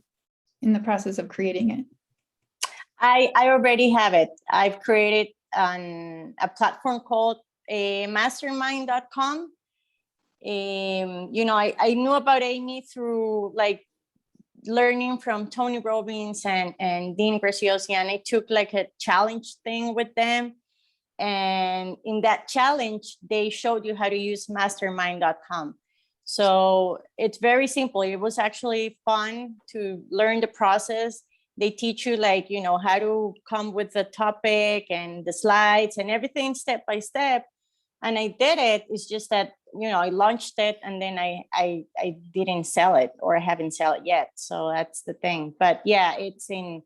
in the process of creating it? I already have it. I've created on a platform called mastermind.com. You know, I knew about Amy through like learning from Tony Robbins and Dean Graziosi, and I took like a challenge thing with them. And in that challenge, they showed you how to use mastermind.com. So it's very simple. It was actually fun to learn the process. They teach you like, you know, how to come with the topic and the slides and everything step by step. And I did it. It's just that, you know, I launched it and then I didn't sell it, or I haven't sell it yet. So that's the thing. But yeah, it's in,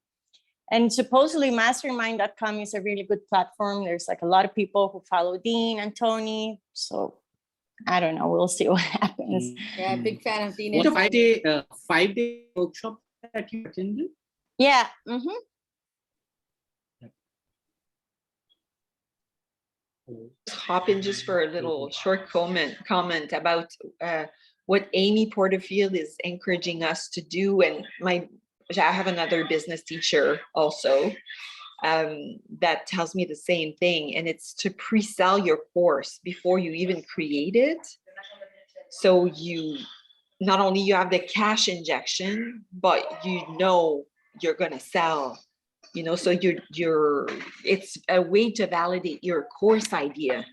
and supposedly mastermind.com is a really good platform. There's like a lot of people who follow Dean and Tony. So I don't know, we'll see what happens. Yeah, big fan of Dean. What a and 5-day workshop that you attended? Yeah. Hop in just for a little short comment about what Amy Porterfield is encouraging us to do. And I have another business teacher also that tells me the same thing, and it's to pre-sell your course before you even create it. So you not only you have the cash injection, but you know you're going to sell. You know, so it's a way to validate your course idea,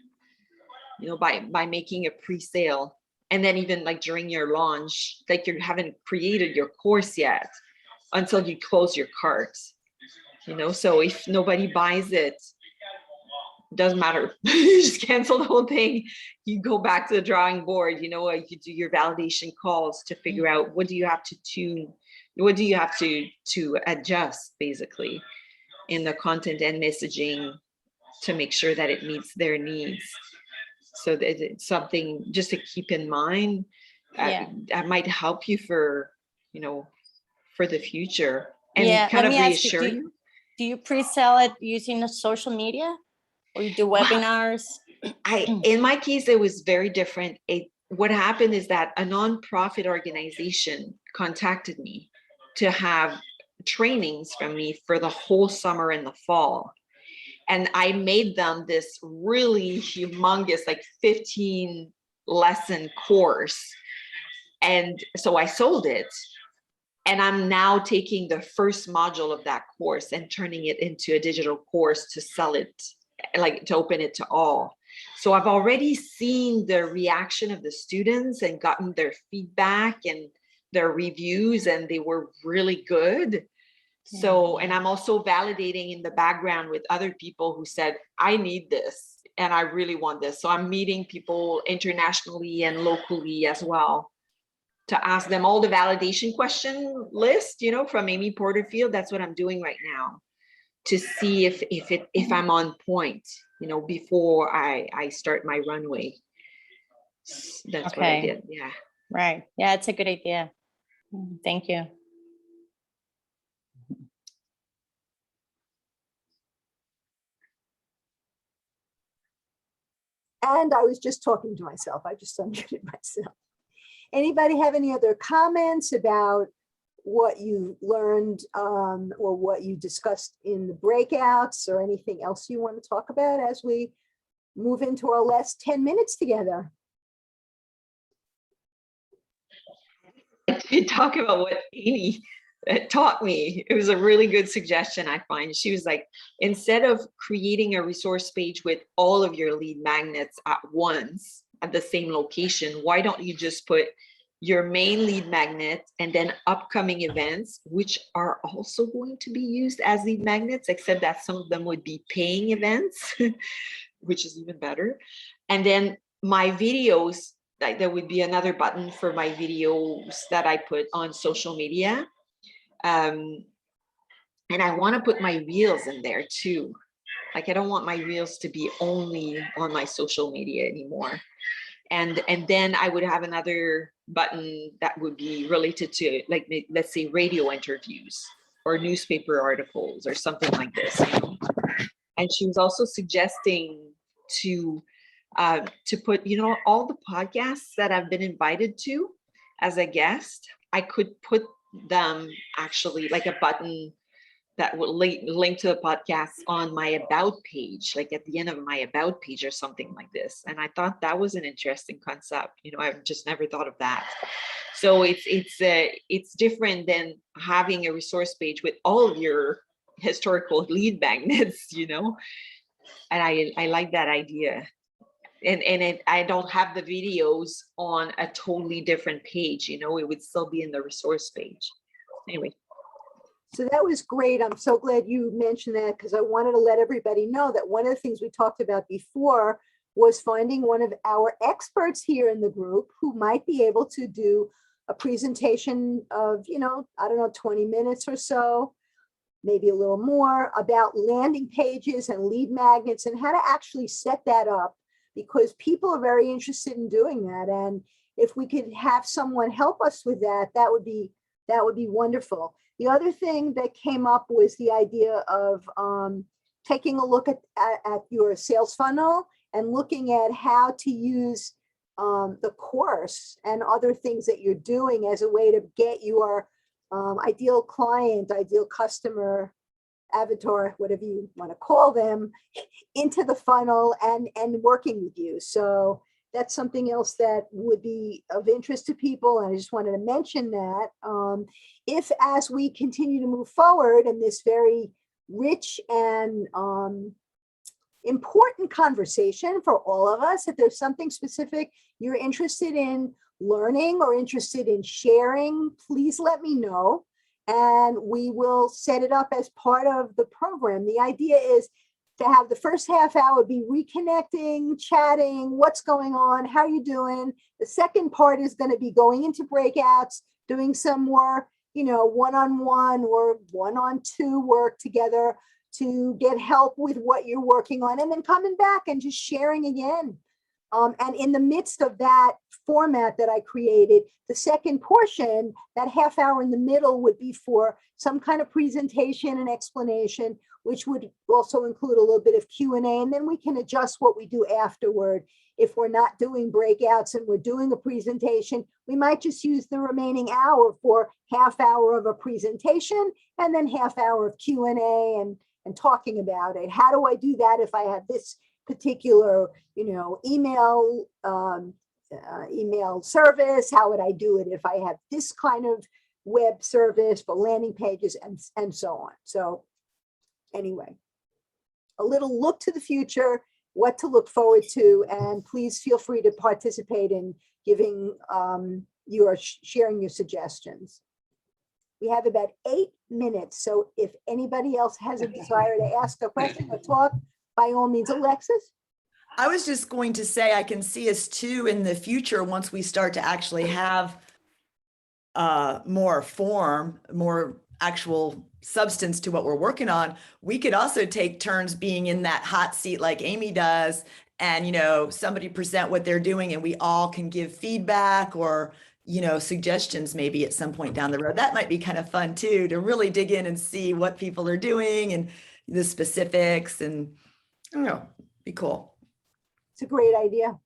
you know, by making a pre-sale. And then even like during your launch, like you haven't created your course yet until you close your cart, you know. So if nobody buys it, doesn't matter. You just cancel the whole thing. You go back to the drawing board, you know, you do your validation calls to figure out what do you have to tune, what do you have to adjust basically in the content and messaging to make sure that it meets their needs. So that it's something just to keep in mind. That might help you for, you know, for the future, and kind of reassure you. Do you pre-sell it using the social media, or you do webinars? In my case, it was very different. What happened is that a nonprofit organization contacted me to have trainings from me for the whole summer and the fall. And I made them this really humongous, like 15 lesson course. And so I sold it. And I'm now taking the first module of that course and turning it into a digital course to sell it, like to open it to all. So I've already seen the reaction of the students and gotten their feedback and their reviews, and they were really good. So, and I'm also validating in the background with other people who said, I need this and I really want this. So I'm meeting people internationally and locally as well to ask them all the validation question list, you know, from Amy Porterfield. That's what I'm doing right now to see if I'm on point, you know, before I start my runway. That's what I did. Yeah. Right. Yeah, it's a good idea. Thank you. And I was just talking to myself. I just unmuted myself. Anybody have any other comments about what you learned or what you discussed in the breakouts, or anything else you want to talk about as we move into our last 10 minutes together? To talk about what Amy taught me. It was a really good suggestion, I find. She was like, instead of creating a resource page with all of your lead magnets at once at the same location, why don't you just put your main lead magnet and then upcoming events, which are also going to be used as lead magnets, except that some of them would be paying events, which is even better. And then my videos, like there would be another button for my videos that I put on social media. And I want to put my reels in there too. Like, I don't want my reels to be only on my social media anymore. And then I would have another button that would be related to, like, let's say radio interviews or newspaper articles or something like this, you know? And she was also suggesting to put, you know, all the podcasts that I've been invited to as a guest, I could put them actually like a button that would link to the podcast on my about page, like at the end of my about page or something like this. And I thought that was an interesting concept. You know, I've just never thought of that. So it's different than having a resource page with all of your historical lead magnets, you know, and I like that idea. And I don't have the videos on a totally different page, you know, it would still be in the resource page. Anyway. So that was great. I'm so glad you mentioned that, because I wanted to let everybody know that one of the things we talked about before was finding one of our experts here in the group who might be able to do a presentation of, you know, I don't know, 20 minutes or so, maybe a little more, about landing pages and lead magnets and how to actually set that up, because people are very interested in doing that. And if we could have someone help us with that, that would be wonderful. The other thing that came up was the idea of taking a look at your sales funnel and looking at how to use the course and other things that you're doing as a way to get your ideal client, ideal customer, avatar, whatever you want to call them, into the funnel and working with you. So that's something else that would be of interest to people. And I just wanted to mention that if, as we continue to move forward in this very rich and important conversation for all of us, if there's something specific you're interested in learning or interested in sharing, please let me know. And we will set it up as part of the program. The idea is to have the first half hour be reconnecting, chatting, what's going on, how you doing. The second part is going to be going into breakouts, doing some more, you know, one-on-one or one-on-two work together to get help with what you're working on, and then coming back and just sharing again. And in the midst of that format that I created, the second portion, that half hour in the middle, would be for some kind of presentation and explanation, which would also include a little bit of Q&A, and then we can adjust what we do afterward. If we're not doing breakouts and we're doing a presentation, we might just use the remaining hour for half hour of a presentation and then half hour of Q&A and talking about it. How do I do that if I have this particular, you know, email service? How would I do it if I have this kind of web service for landing pages and so on? So anyway, a little look to the future what to look forward to, and please feel free to participate in giving sharing your suggestions. We have about 8 minutes, so if anybody else has a desire to ask a question or talk, by all means. Alexis? I was just going to say, I can see us too in the future, once we start to actually have more form, more actual substance to what we're working on, we could also take turns being in that hot seat like Amy does, and, you know, somebody present what they're doing and we all can give feedback or, you know, suggestions maybe at some point down the road. That might be kind of fun too, to really dig in and see what people are doing and the specifics, and I don't know, be cool. It's a great idea.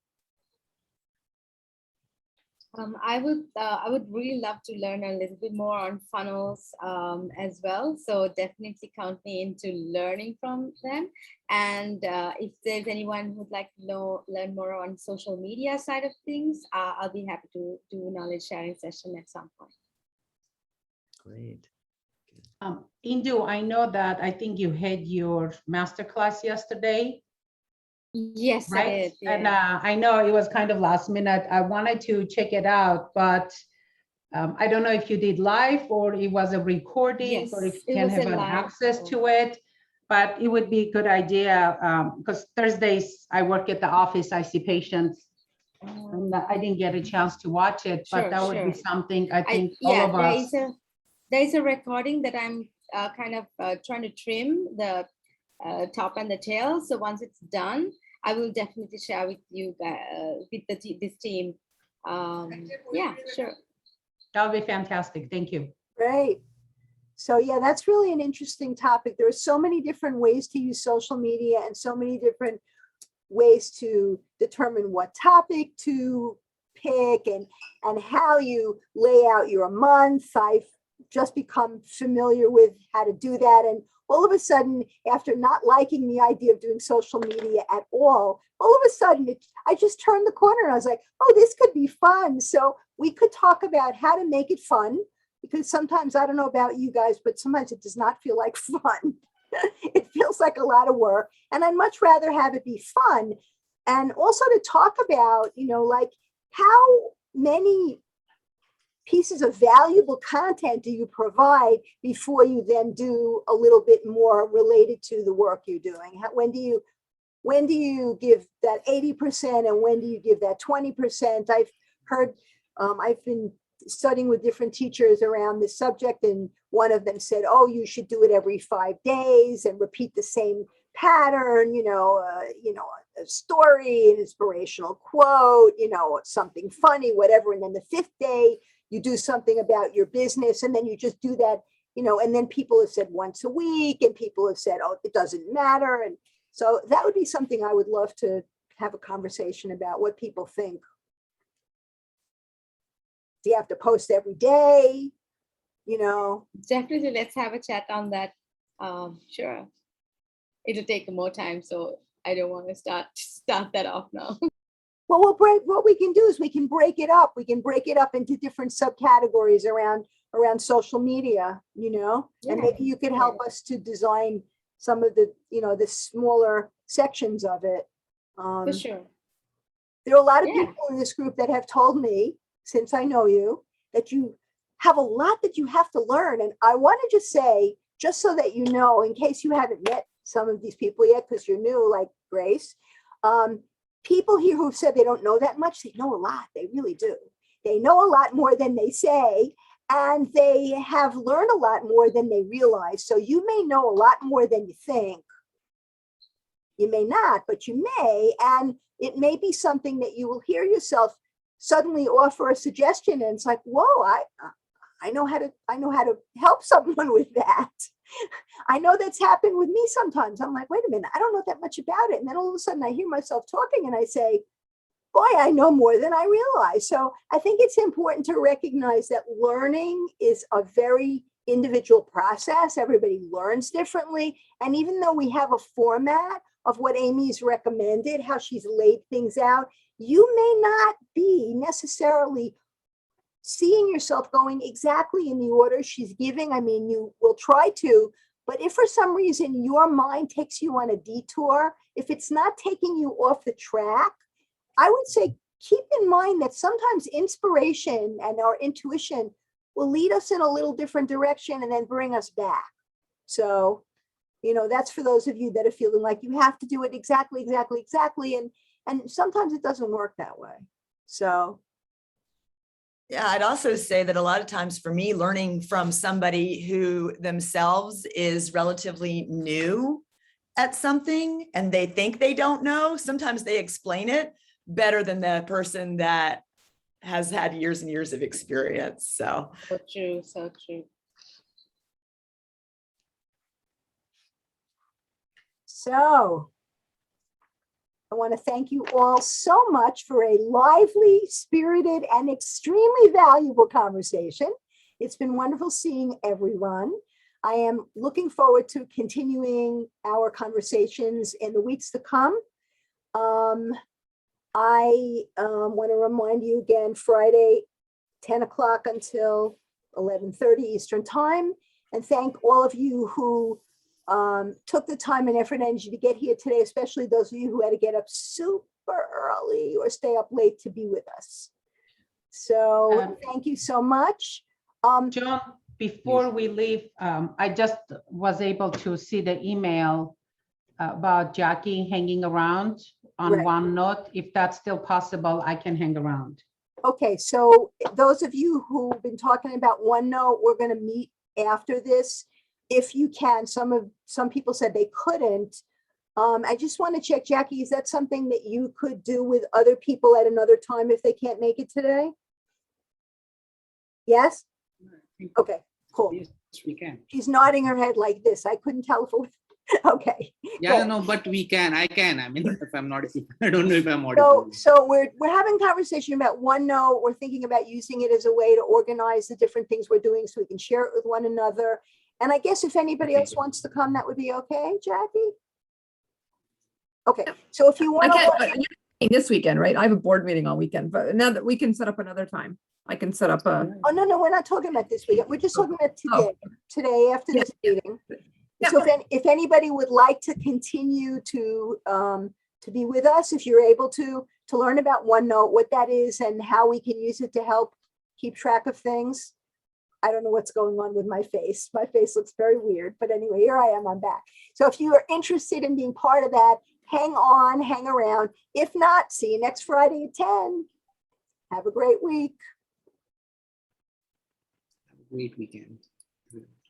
I would really love to learn a little bit more on funnels as well. So definitely count me into learning from them. And if there's anyone who'd like to learn more on social media side of things, I'll be happy to do a knowledge sharing session at some point. Great. Indu, I know that I think you had your masterclass yesterday. Yes, Right? I did. Yeah. And I know it was kind of last minute. I wanted to check it out, but I don't know if you did live or it was a recording, Yes, or if it you can was a have live. access to it. But it would be a good idea because Thursdays I work at the office, I see patients, and I didn't get a chance to watch it, but Sure, that would be sure. something I think all of us. There is a recording that I'm kind of trying to trim the top and the tail. So once it's done, I will definitely share with you with this team. Yeah, sure. That would be fantastic. Thank you. Great. So yeah, that's really an interesting topic. There are so many different ways to use social media and so many different ways to determine what topic to pick and how you lay out your month. I've just become familiar with how to do that. And all of a sudden, after not liking the idea of doing social media at all of a sudden, I just turned the corner and I was like, oh, this could be fun. So we could talk about how to make it fun, because sometimes, I don't know about you guys, but sometimes it does not feel like fun. It feels like a lot of work. And I'd much rather have it be fun. And also to talk about, you know, like how many pieces of valuable content do you provide before you then do a little bit more related to the work you're doing? When do you give that 80% and when do you give that 20%? I've heard, I've been studying with different teachers around this subject, and one of them said, oh, you should do it every 5 days and repeat the same pattern, you know, a story, an inspirational quote, you know, something funny, whatever. And then the 5th day, you do something about your business, and then you just do that, you know, and then people have said once a week, and people have said, oh, it doesn't matter. And so that would be something I would love to have a conversation about, what people think. Do you have to post every day? You know? Definitely, let's have a chat on that. Sure. It'll take more time, so I don't want to start that off now. Well, what we can do is we can break it up. We can break it up into different subcategories around social media, you know, and maybe you could help us to design some of the, you know, the smaller sections of it. For sure. There are a lot of people in this group that have told me, since I know you, that you have a lot that you have to learn. And I want to just say, just so that you know, in case you haven't met some of these people yet, because you're new, like Grace, people here who've said they don't know that much, they know a lot. They really do. They know a lot more than they say, and they have learned a lot more than they realize. So you may know a lot more than you think. You may not, but you may, and it may be something that you will hear yourself suddenly offer a suggestion, and it's like, whoa, I know how to help someone with that. I know that's happened with me sometimes. I'm like, wait a minute, I don't know that much about it. And then all of a sudden I hear myself talking and I say, boy, I know more than I realize. So I think it's important to recognize that learning is a very individual process. Everybody learns differently. And even though we have a format of what Amy's recommended, how she's laid things out, you may not be necessarily seeing yourself going exactly in the order she's giving. I mean, you will try to, But if for some reason your mind takes you on a detour, if it's not taking you off the track, I would say keep in mind that sometimes inspiration and our intuition will lead us in a little different direction and then bring us back. So, that's for those of you that are feeling like you have to do it exactly. And sometimes it doesn't work that way. So. Yeah, I'd also say that a lot of times for me, learning from somebody who themselves is relatively new at something and they think they don't know, sometimes they explain it better than the person that has had years and years of experience. So true, so true. So I want to thank you all so much for a lively, spirited, and extremely valuable conversation. It's been wonderful seeing everyone. I am looking forward to continuing our conversations in the weeks to come. I want to remind you again, Friday, 10 o'clock until 11:30 Eastern Time, and thank all of you who took the time and effort and energy to get here today, especially those of you who had to get up super early or stay up late to be with us. So thank you so much. Joan, before we leave, I just was able to see the email about Jackie hanging around on Right. OneNote. If that's still possible, I can hang around. Okay, so those of you who've been talking about OneNote, we're going to meet after this. If you can, some people said they couldn't. I just want to check, Jackie, is that something that you could do with other people at another time if they can't make it today? Yes? Okay, cool. Yes, we can. She's nodding her head like this. I couldn't tell if it was, okay. Yeah, good. no, but we can. I can. I mean, if I'm not, I don't know if I'm audible. So we're having a conversation about OneNote. We're thinking about using it as a way to organize the different things we're doing so we can share it with one another. And I guess if anybody else wants to come, that would be okay, Jackie? Okay, so if you I want can't, to, you're meeting this weekend, right? I have a board meeting all weekend, but another, we can set up another time. I can set up a, oh, no, we're not talking about this weekend. We're just talking about Oh. today after Yeah. this meeting. Yeah. So if anybody would like to continue to be with us, if you're able to learn about OneNote, what that is and how we can use it to help keep track of things. I don't know what's going on with my face. My face looks very weird, but anyway, here I am, I'm back. So if you are interested in being part of that, hang on, hang around. If not, see you next Friday at 10. Have a great week. Great weekend.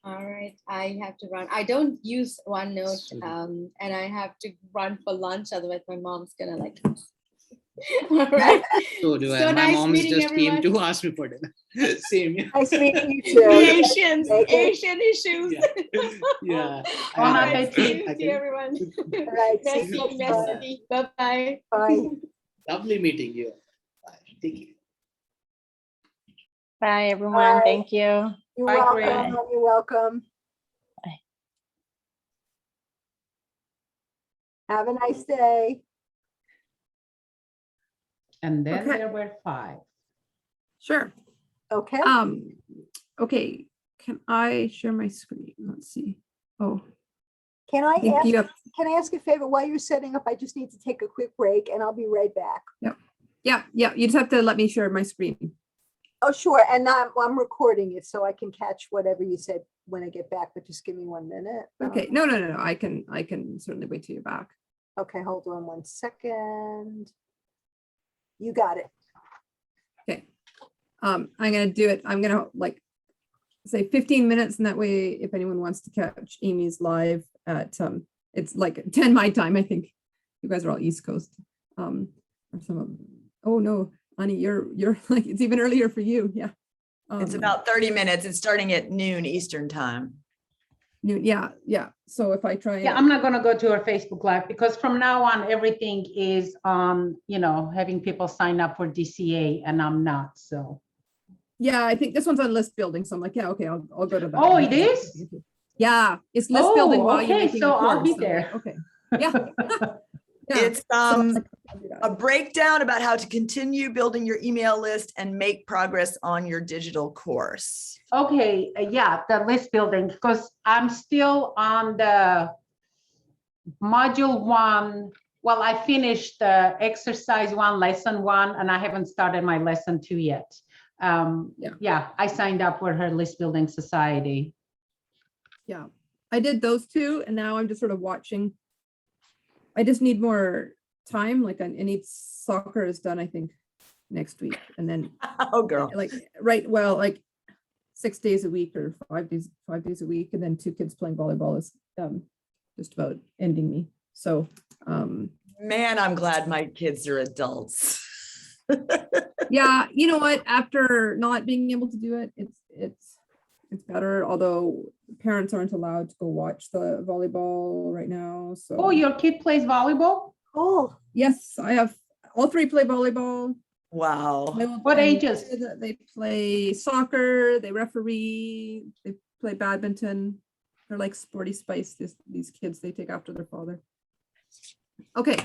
All right, I have to run. I don't use OneNote, Sorry. and I have to run for lunch. Otherwise, my mom's gonna like. All right. So do I. So My nice mom's meeting just came everyone. to ask me for dinner. Same. Yeah. Nice meeting you The too. Asians, Take it. Asian issues. Yeah. All Bon right, appetit. see you, everyone. All right, see Merci, you next time. merci. Bye-bye. Bye. Lovely meeting you. Bye. Take care. Bye, everyone. Bye. Thank you. You're Bye, welcome. Corinne. You're welcome. Bye. Have a nice day. And then Okay. there were 5. sure. Okay. Okay, can I share my screen? Let's see. Oh, Can I think you ask, have, can I ask a favor? While you're setting up, I just need to take a quick break and I'll be right back. yeah, you just have to let me share my screen. Oh, sure. And I'm recording it so I can catch whatever you said when I get back, but just give me 1 minute. Okay, no, I can certainly wait till you're back. Okay, hold on 1 second. You got it. Okay. I'm gonna do it. I'm gonna like say 15 minutes, and that way, if anyone wants to catch Amy's live at it's like 10 my time. I think you guys are all East Coast. Or some of, oh no, Ani, you're like it's even earlier for you. Yeah. it's about 30 minutes. It's starting at noon Eastern time. noon. Yeah. So if I try, Yeah, I'm not gonna go to our Facebook Live because from now on, everything is on, having people sign up for DCA and I'm not, so. yeah, I think this one's on list building. So I'm like, yeah, okay, I'll go to that. Oh, one. it is? Yeah, it's list building Oh, while you're okay, making so a I'll course. be I'm like, there. okay. Yeah. Yeah. It's So, I'll do that. A breakdown about how to continue building your email list and make progress on your digital course. Okay, yeah, the list building, because I'm still on the module 1. Well, I finished the exercise 1, lesson 1, and I haven't started my lesson 2 yet. Yeah, I signed up for her list building society. Yeah, I did those 2, and now I'm just sort of watching. I just need more time. Like I need soccer is done, I think, next week, and then Oh, girl. like right, well, like 6 days a week or 5 days a week, and then 2 kids playing volleyball is just about ending me. So Man, I'm glad my kids are adults. yeah, you know what? After not being able to do it, it's better. Although parents aren't allowed to go watch the volleyball right now. So Oh, your kid plays volleyball? Oh, yes, I have all 3 play volleyball. Wow. What And ages? They play soccer, they referee, they play badminton. They're like sporty spice, these kids, they take after their father. Okay.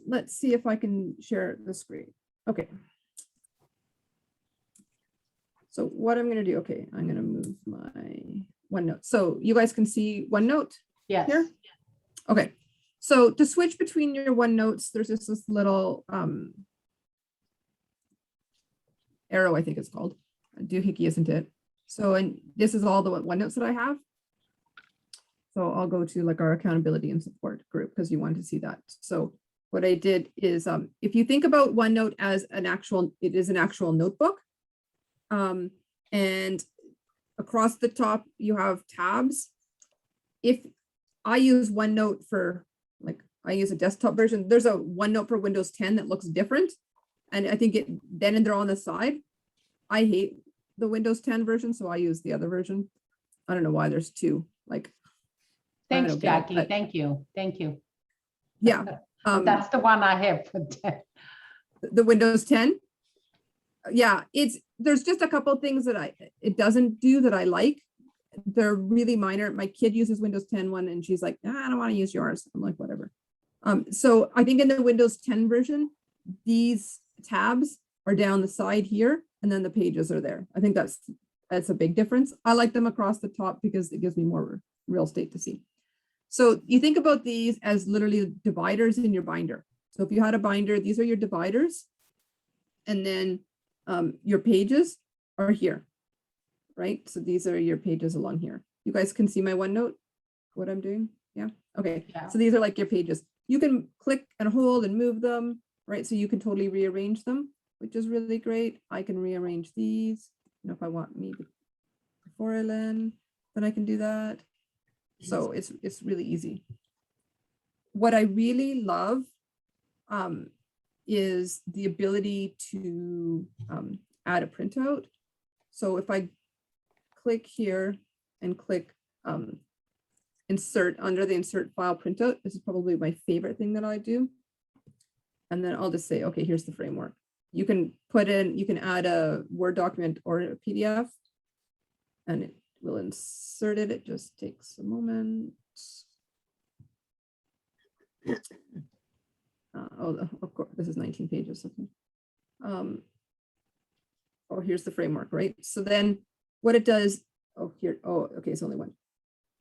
Let's see if I can share the screen. Okay. So what I'm gonna do, okay, I'm gonna move my OneNote. So you guys can see OneNote Yes. here? Okay. So to switch between your OneNotes, there's just this little arrow, I think it's called. Doohickey, isn't it? So, and this is all the OneNotes that I have. So I'll go to like our accountability and support group because you want to see that. So what I did is, if you think about OneNote as it is an actual notebook. And across the top, you have tabs. If I use OneNote for, like, I use a desktop version, there's a OneNote for Windows 10 that looks different. And I think then they're on the side. I hate the Windows 10 version, so I use the other version. I don't know why there's 2. Like, Thanks, don't get it, Jackie. but- Thank you. Thank you. yeah. That's the one I have for that. The Windows 10. Yeah, there's just a couple things that it doesn't do that I like. They're really minor. My kid uses Windows 10 one and she's like, I don't want to use yours. I'm like, whatever. So I think in the Windows 10 version, these tabs are down the side here and then the pages are there. I think that's a big difference. I like them across the top because it gives me more real estate to see. So you think about these as literally dividers in your binder. So if you had a binder, these are your dividers. And then your pages are here, right? So these are your pages along here. You guys can see my OneNote, what I'm doing? Yeah, okay. Yeah. So these are like your pages. You can click and hold and move them, right? So you can totally rearrange them, which is really great. I can rearrange these. You know, if I want me before I land, then I can do that. So it's really easy. What I really love is the ability to add a printout. So if I click here and click insert under the insert file printout, this is probably my favorite thing that I do. And then I'll just say, okay, here's the framework. You can add a Word document or a PDF and it will insert it. It just takes a moment. Of course, this is 19 pages. Okay. Oh, here's the framework, right? So then what it does, okay, it's only one.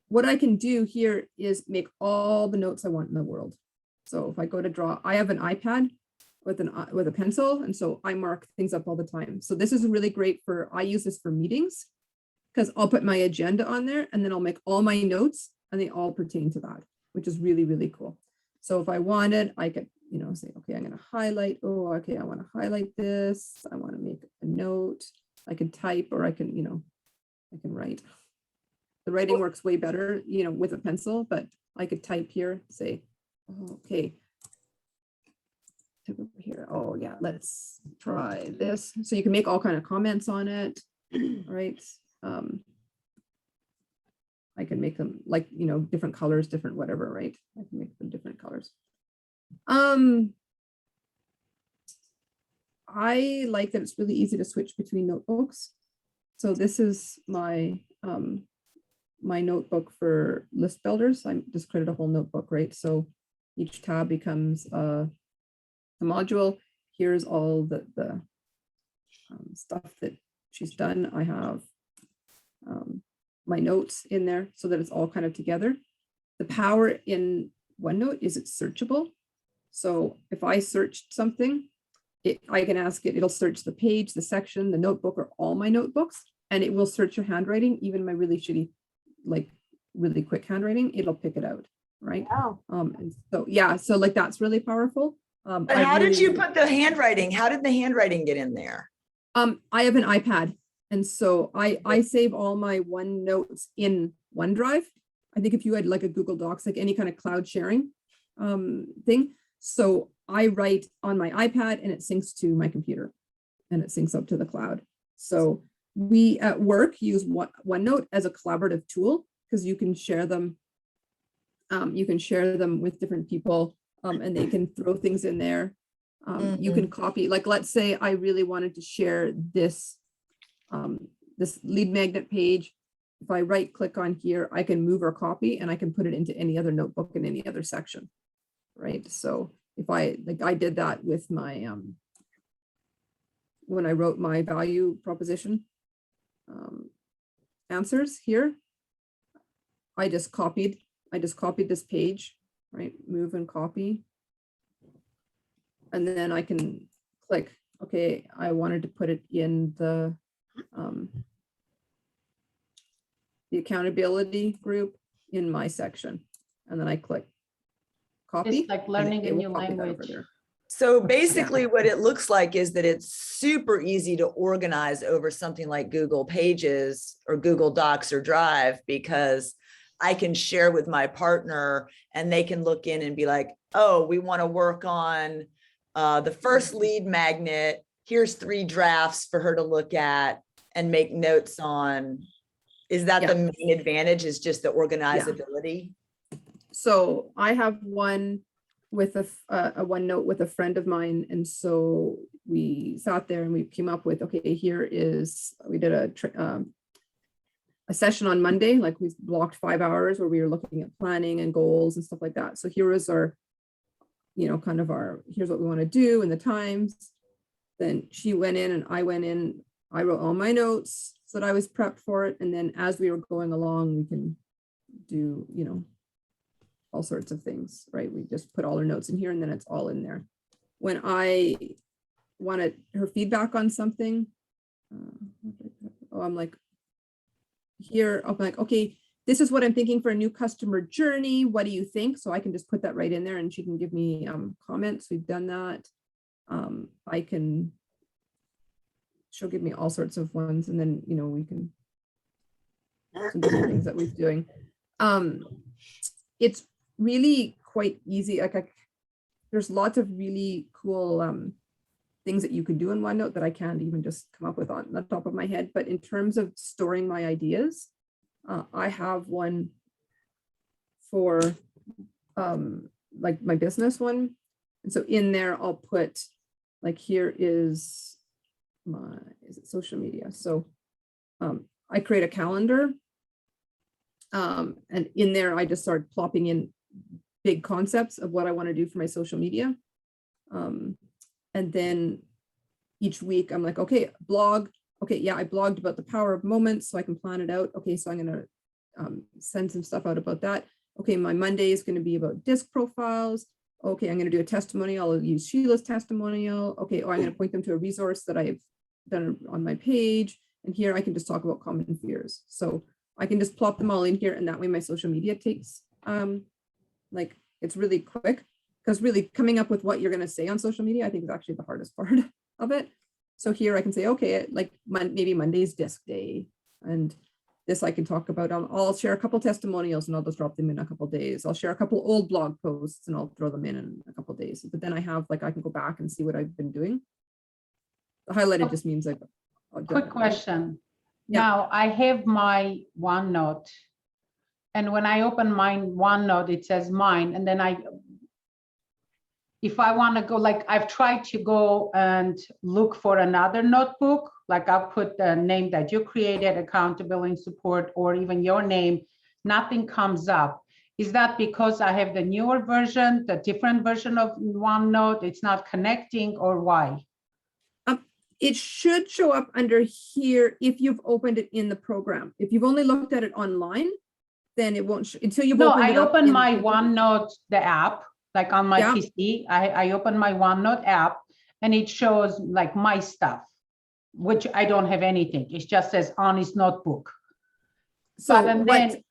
What I can do here is make all the notes I want in the world. So if I go to draw, I have an iPad with a pencil, and so I mark things up all the time. So this is really great I use this for meetings because I'll put my agenda on there and then I'll make all my notes and they all pertain to that, which is really, really cool. So if I wanted, I could, say, okay, I'm going to highlight. Oh, okay, I want to highlight this. I want to make a note. I can type or I can, I can write. The writing works way better, with a pencil, but I could type here, say, oh, okay. Type over here. Oh yeah, let's try this. So you can make all kind of comments on it, right? I can make them like, different colors, different whatever, right? I can make them different colors. I like that it's really easy to switch between notebooks. So this is my my notebook for list builders. I just created a whole notebook, right? So Each tab becomes a module. Here's all the stuff that she's done. I have my notes in there so that it's all kind of together. The power in OneNote is it's searchable. So if I searched something, I can ask it, it'll search the page, the section, the notebook, or all my notebooks, and it will search your handwriting, even my really shitty, like really quick handwriting, it'll pick it out, right? Wow. And so, yeah, so like that's really powerful. But how did you put the handwriting? How did the handwriting get in there? I have an iPad, and so I save all my OneNotes in OneDrive. I think if you had like a Google Docs, like any kind of cloud sharing thing. So I write on my iPad and it syncs to my computer and it syncs up to the cloud. So we at work use OneNote as a collaborative tool because you can share them. You can share them with different people and they can throw things in there. You can copy, like, let's say I really wanted to share this, this lead magnet page. If I right click on here, I can move or copy and I can put it into any other notebook in any other section, right? So if I did that with my, when I wrote my value proposition answers here, I just copied this page, right? Move and copy. And then I can click, okay, I wanted to put it in the accountability group in my section. And then I click copy. It's like learning a new language. So basically what it looks like is that it's super easy to organize over something like Google Pages or Google Docs or Drive, because I can share with my partner and they can look in and be like, oh, we want to work on the first lead magnet. Here's 3 drafts for her to look at and make notes on. Is that the main advantage, is just the organizability? So I have one with a OneNote with a friend of mine. And so we sat there and we came up with, okay, here is, we did a session on Monday, like we blocked 5 hours where we were looking at planning and goals and stuff like that. So here is our, you know, kind of our, here's what we want to do and the times. Then she went in and I went in, I wrote all my notes so that I was prepped for it. And then as we were going along, we can do, you know, all sorts of things, right? We just put all our notes in here and then it's all in there. When I wanted her feedback on something, I'm like, here, I'm like, okay, this is what I'm thinking for a new customer journey. What do you think? So I can just put that right in there and she can give me comments. We've done that. She'll give me all sorts of ones and then, you know, we can, some different things that we're doing. It's really quite easy. Like there's lots of really cool things that you can do in OneNote that I can't even just come up with on the top of my head. But in terms of storing my ideas, I have one for like my business one. And so in there, I'll put like, here is my, is it social media? So I create a calendar and in there, I just start plopping in big concepts of what I want to do for my social media. And then each week I'm like, okay, blog. Okay, yeah, I blogged about the power of moments, so I can plan it out. Okay, so I'm going to send some stuff out about that. Okay, my Monday is going to be about disc profiles. Okay, I'm going to do a testimonial. I'll use Sheila's testimonial. Okay, or I'm going to point them to a resource that I've done on my page. And here I can just talk about common fears. So I can just plop them all in here, and that way my social media takes, like, it's really quick. Because really coming up with what you're going to say on social media, I think is actually the hardest part of it. So here I can say, okay, like maybe Monday's disc day. And this I can talk about. I'll share a couple testimonials and I'll just drop them in a couple days. I'll share a couple old blog posts and I'll throw them in a couple days. But then I have, like, I can go back and see what I've been doing. The highlighted just means I've done Quick it. question. Yeah. Now I have my OneNote. And when I open my OneNote, it says mine. And then if I want to go, like I've tried to go and look for another notebook, like I'll put the name that you created, accountability support, or even your name, nothing comes up. Is that because I have the newer version, the different version of OneNote? It's not connecting, or why? It should show up under here if you've opened it in the program. If you've only looked at it online, then it won't, until you've No, opened it I up opened in my the- OneNote, the app, like on my Yeah. PC. I opened my OneNote app and it shows like my stuff, which I don't have anything. It just says Honest Notebook. So But and what, then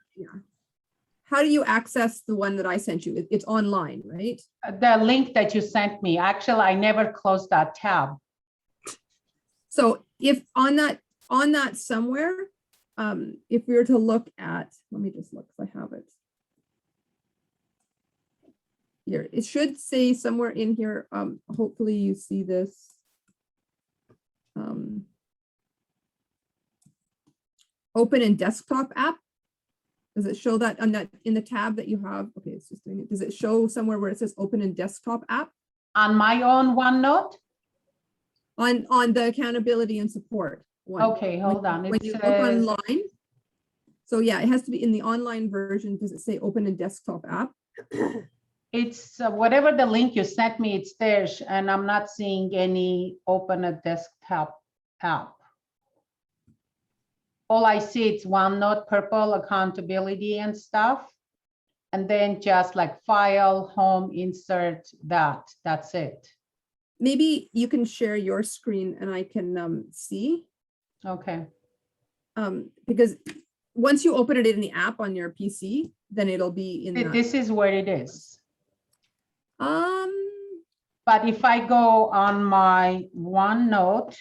how do you access the one that I sent you? It's online, right? the link that you sent me, actually, I never closed that tab. So if on that somewhere, if we were to look at, let me just look, 'cause I have it. Here, it should say somewhere in here, hopefully you see this. Open in desktop app. Does it show that on that in the tab that you have? Okay, it's just doing it. Does it show somewhere where it says open in desktop app? On my own OneNote? On the accountability and support one. Okay, hold on. When It you look says, online. So yeah, it has to be in the online version. Does it say open in desktop app? it's whatever the link you sent me, it's there, and I'm not seeing any open a desktop app. All I see is OneNote purple accountability and stuff. And then just like file, home, insert, that's it. Maybe you can share your screen and I can see. Okay, Because once you open it in the app on your PC, then it'll be in that. this is where it is. Um, But if I go on my OneNote,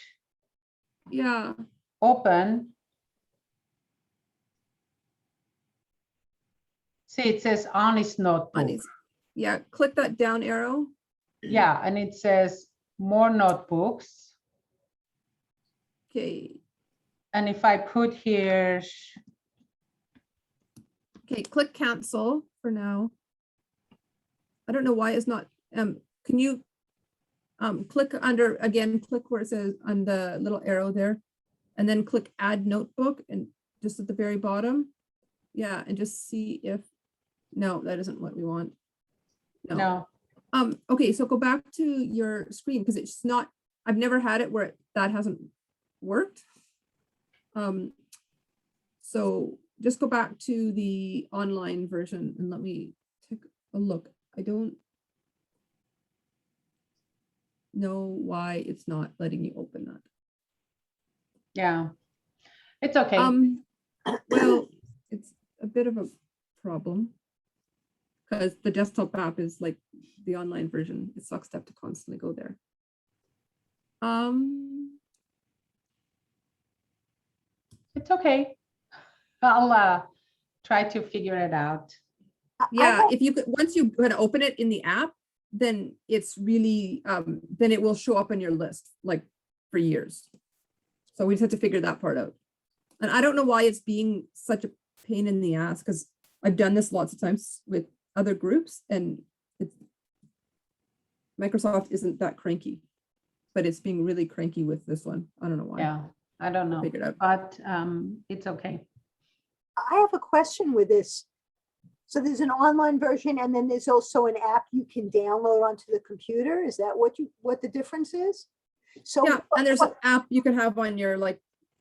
yeah, open, see, it says Honest Notebook. yeah, click that down arrow. Yeah, and it says more notebooks. Okay, And if I put here, okay, click cancel for now. I don't know why it's not, can you click under, again, click where it says on the little arrow there, and then click add notebook and just at the very bottom. Yeah, and just see if, no, that isn't what we want. no, Okay, so go back to your screen because it's not, I've never had it where that hasn't worked. So just go back to the online version and let me take a look. I don't know why it's not letting you open that. yeah, it's okay. Well, it's a bit of a problem because the desktop app is like the online version. It sucks to have to constantly go there. It's okay. I'll try to figure it out. Yeah, if you could, once you kind of open it in the app, then it's really, then it will show up on your list like for years. So we just have to figure that part out. And I don't know why it's being such a pain in the ass because I've done this lots of times with other groups and it's, Microsoft isn't that cranky, but it's being really cranky with this one. I don't know why. Yeah, I don't know, Figure it out. but it's okay. I have a question with this. So there's an online version and then there's also an app you can download onto the computer. Is that what the difference is? So Yeah, and there's an app you can have on your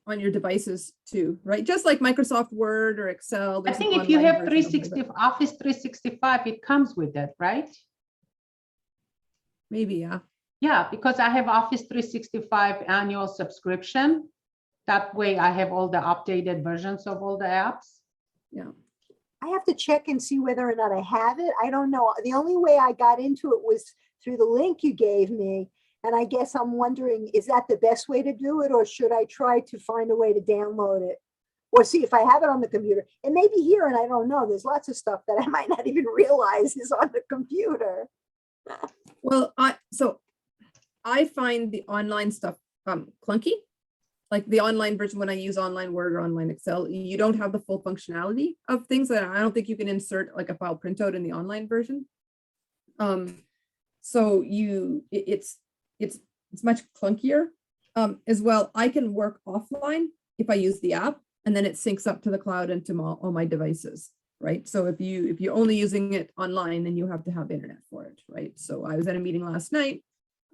on your devices too, right? Just like Microsoft Word or Excel. I there's an think if you online have version of it. 360 Office 365, it comes with it, right? Maybe, yeah. Yeah, because I have Office 365 annual subscription. That way I have all the updated versions of all the apps. Yeah. I have to check and see whether or not I have it. I don't know. The only way I got into it was through the link you gave me. And I guess I'm wondering, is that the best way to do it? Or should I try to find a way to download it? Or see if I have it on the computer? It may be here and I don't know. There's lots of stuff that I might not even realize is on the computer. Well, I find the online stuff clunky. Like the online version, when I use online Word or online Excel, you don't have the full functionality of things that I don't think you can insert like a file printout in the online version. So it's much clunkier. As well, I can work offline if I use the app and then it syncs up to the cloud and to all my devices. right? So if you're only using it online, then you have to have internet for it, right? So I was at a meeting last night.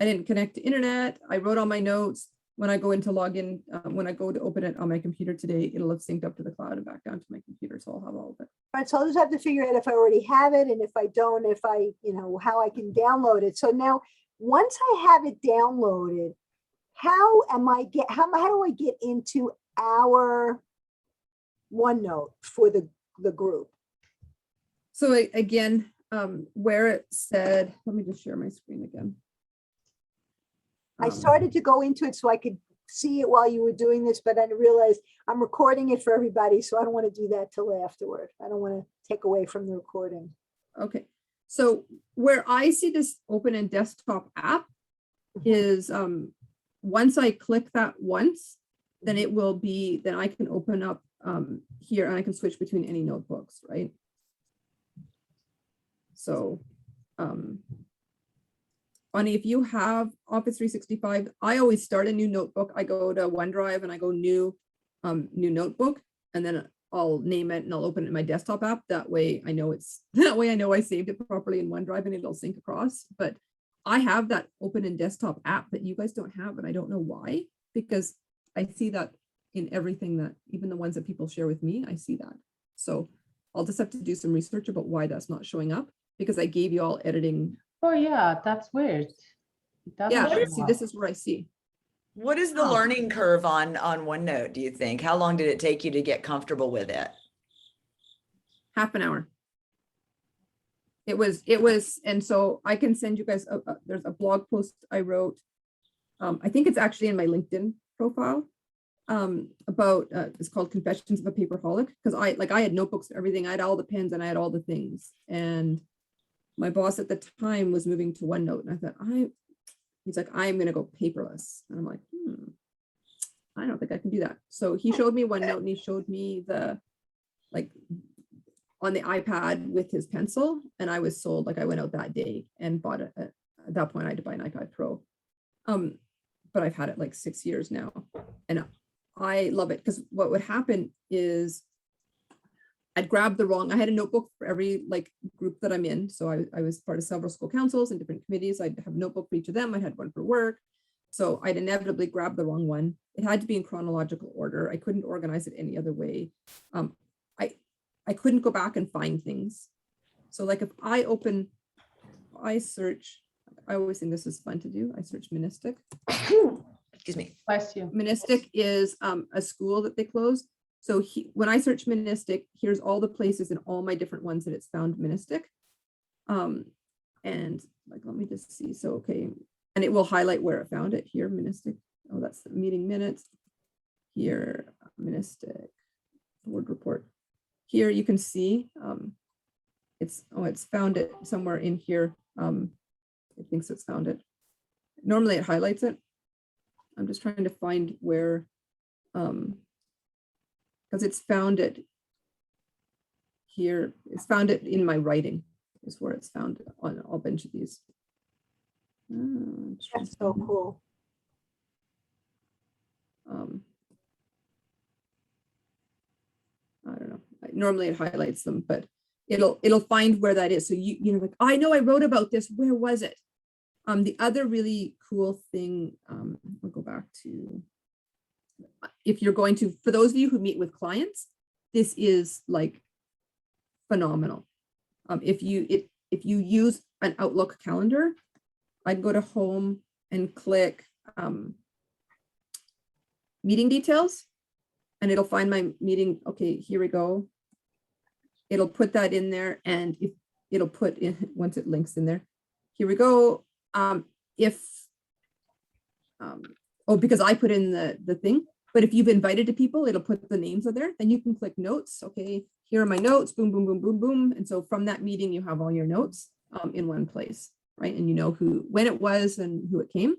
I didn't connect to internet. I wrote all my notes. When I go in to log in, when I go to open it on my computer today, it'll have synced up to the cloud and back down to my computer. So I'll have all of it. All right, so I'll just have to figure out if I already have it, and if I don't, if I, how I can download it. So now, once I have it downloaded, how do I get into our OneNote for the group? So again, where it said, let me just share my screen again. I started to go into it so I could see it while you were doing this, but I realized I'm recording it for everybody, so I don't want to do that till afterward. I don't want to take away from the recording. Okay, so where I see this open in desktop app is once I click that once, then it will be, then I can open up here and I can switch between any notebooks, right? So Bonnie, if you have Office 365, I always start a new notebook. I go to OneDrive and I go new notebook, and then I'll name it and I'll open it in my desktop app. That way I know I saved it properly in OneDrive and it'll sync across. But I have that open in desktop app that you guys don't have, and I don't know why, because I see that in everything, that even the ones that people share with me, I see that. So I'll just have to do some research about why that's not showing up, because I gave you all editing. Oh yeah, that's weird. Yeah, see, this is where I see. What is the Oh. learning curve on OneNote, do you think? How long did it take you to get comfortable with it? Half an hour. It was, and so I can send you guys, there's a blog post I wrote. I think it's actually in my LinkedIn profile about, it's called Confessions of a Paperholic, because I had notebooks for everything. I had all the pens and I had all the things. And my boss at the time was moving to OneNote, and I thought, he's like, I'm going to go paperless. And I'm like, I don't think I can do that. So he showed me OneNote, and he showed me the, like, on the iPad with his pencil. And I was sold. Like, I went out that day and bought it. At that point, I had to buy an iPad Pro. But I've had it like 6 years now. And I love it, because what would happen is I'd grab I had a notebook for every group that I'm in. So I was part of several school councils and different committees. I'd have a notebook for each of them. I had one for work. So I'd inevitably grab the wrong one. It had to be in chronological order. I couldn't organize it any other way. I couldn't go back and find things. So like if I search, I always think this is fun to do. I search Monistic. Excuse me. Bless you. Monistic is a school that they closed. So when I search Monistic, here's all the places in all my different ones that it's found Monistic. And let me just see. So, okay. And it will highlight where it found it here, Monistic. Oh, that's the meeting minutes. Here, Monistic, word report. Here you can see it's found it somewhere in here. It thinks it's found it. Normally it highlights it. I'm just trying to find where, because it's found it here. It's found it in my writing is where it's found on a bunch of these. That's so cool. I don't know. Normally it highlights them, but it'll find where that is. So you know, like, I know I wrote about this. Where was it? The other really cool thing, we'll go back to, if you're going to, for those of you who meet with clients, this is like phenomenal. If you use an Outlook calendar, I can go to home and click meeting details, and it'll find my meeting. Okay, here we go. It'll put that in there, and if it'll put in, once it links in there, here we go. Because I put in the thing, but if you've invited to people, it'll put the names of there, then you can click notes. Okay, here are my notes, boom, boom, boom, boom, boom. And so from that meeting, you have all your notes in one place, right? And you know when it was and who it came.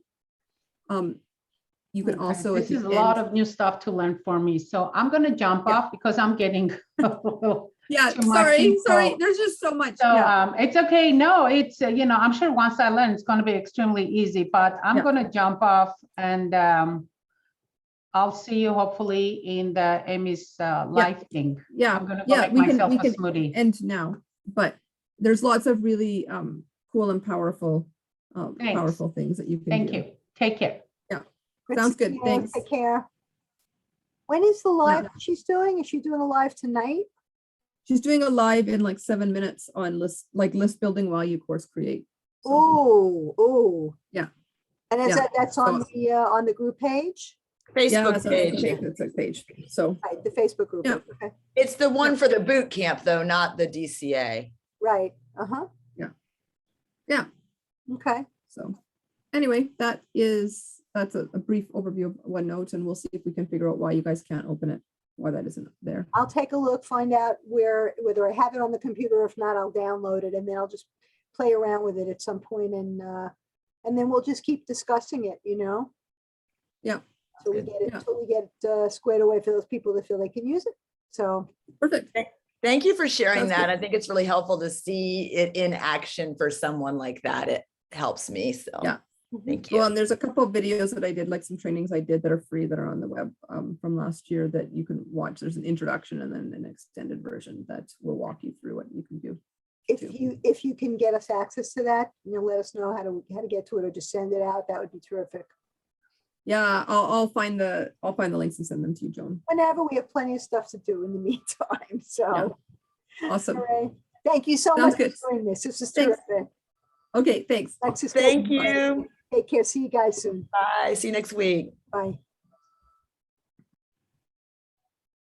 You can also, this is a lot of new stuff to learn for me. So I'm going to jump off because I'm getting a little. Yeah, too much sorry. info. There's just so much. So Yeah. it's okay. No, it's, I'm sure once I learn, it's going to be extremely easy, but I'm going to jump off and I'll see you hopefully in the Amy's live thing. Yeah, I'm gonna go yeah, make we myself can a smoothie. end now, but there's lots of really cool and powerful things that you can Thank do. you. Take care. Sounds good. Yeah, Thanks. Take care. When is the live she's doing? Is she doing a live tonight? She's doing a live in like 7 minutes on list building while you course create. So, Oh. Yeah. And is Yeah. that's on the group page? yeah, Facebook it's on page. the Facebook page. So Right, the Facebook group. Yeah. Okay. It's the one for the boot camp though, not the DCA. Right. Uh-huh. yeah. Okay. So anyway, that's a brief overview of OneNote, and we'll see if we can figure out why you guys can't open it, why that isn't there. I'll take a look, find out whether I have it on the computer. If not, I'll download it and then I'll just play around with it at some point, and then we'll just keep discussing it, Yeah. So we get it until we get squared away for those people that feel they can use it. So Perfect. Thank you for sharing Sounds that. good. I think it's really helpful to see it in action for someone like that. It helps me. So Yeah. thank you. Well, and there's a couple of videos that I did, like some trainings I did that are free that are on the web from last year that you can watch. There's an introduction and then an extended version that will walk you through what you can do. if you can get us access to that, let us know how to get to it, or just send it out. That would be terrific. Yeah, I'll find the links and send them to you, Joan. Whenever we have plenty of stuff to do in the meantime. So Awesome. Hooray. Thank you so Sounds much good. for doing this. This is Thanks. terrific. Okay, thanks. Thanks. Thank you. Take care. See you guys soon. Bye. See you next week. Bye.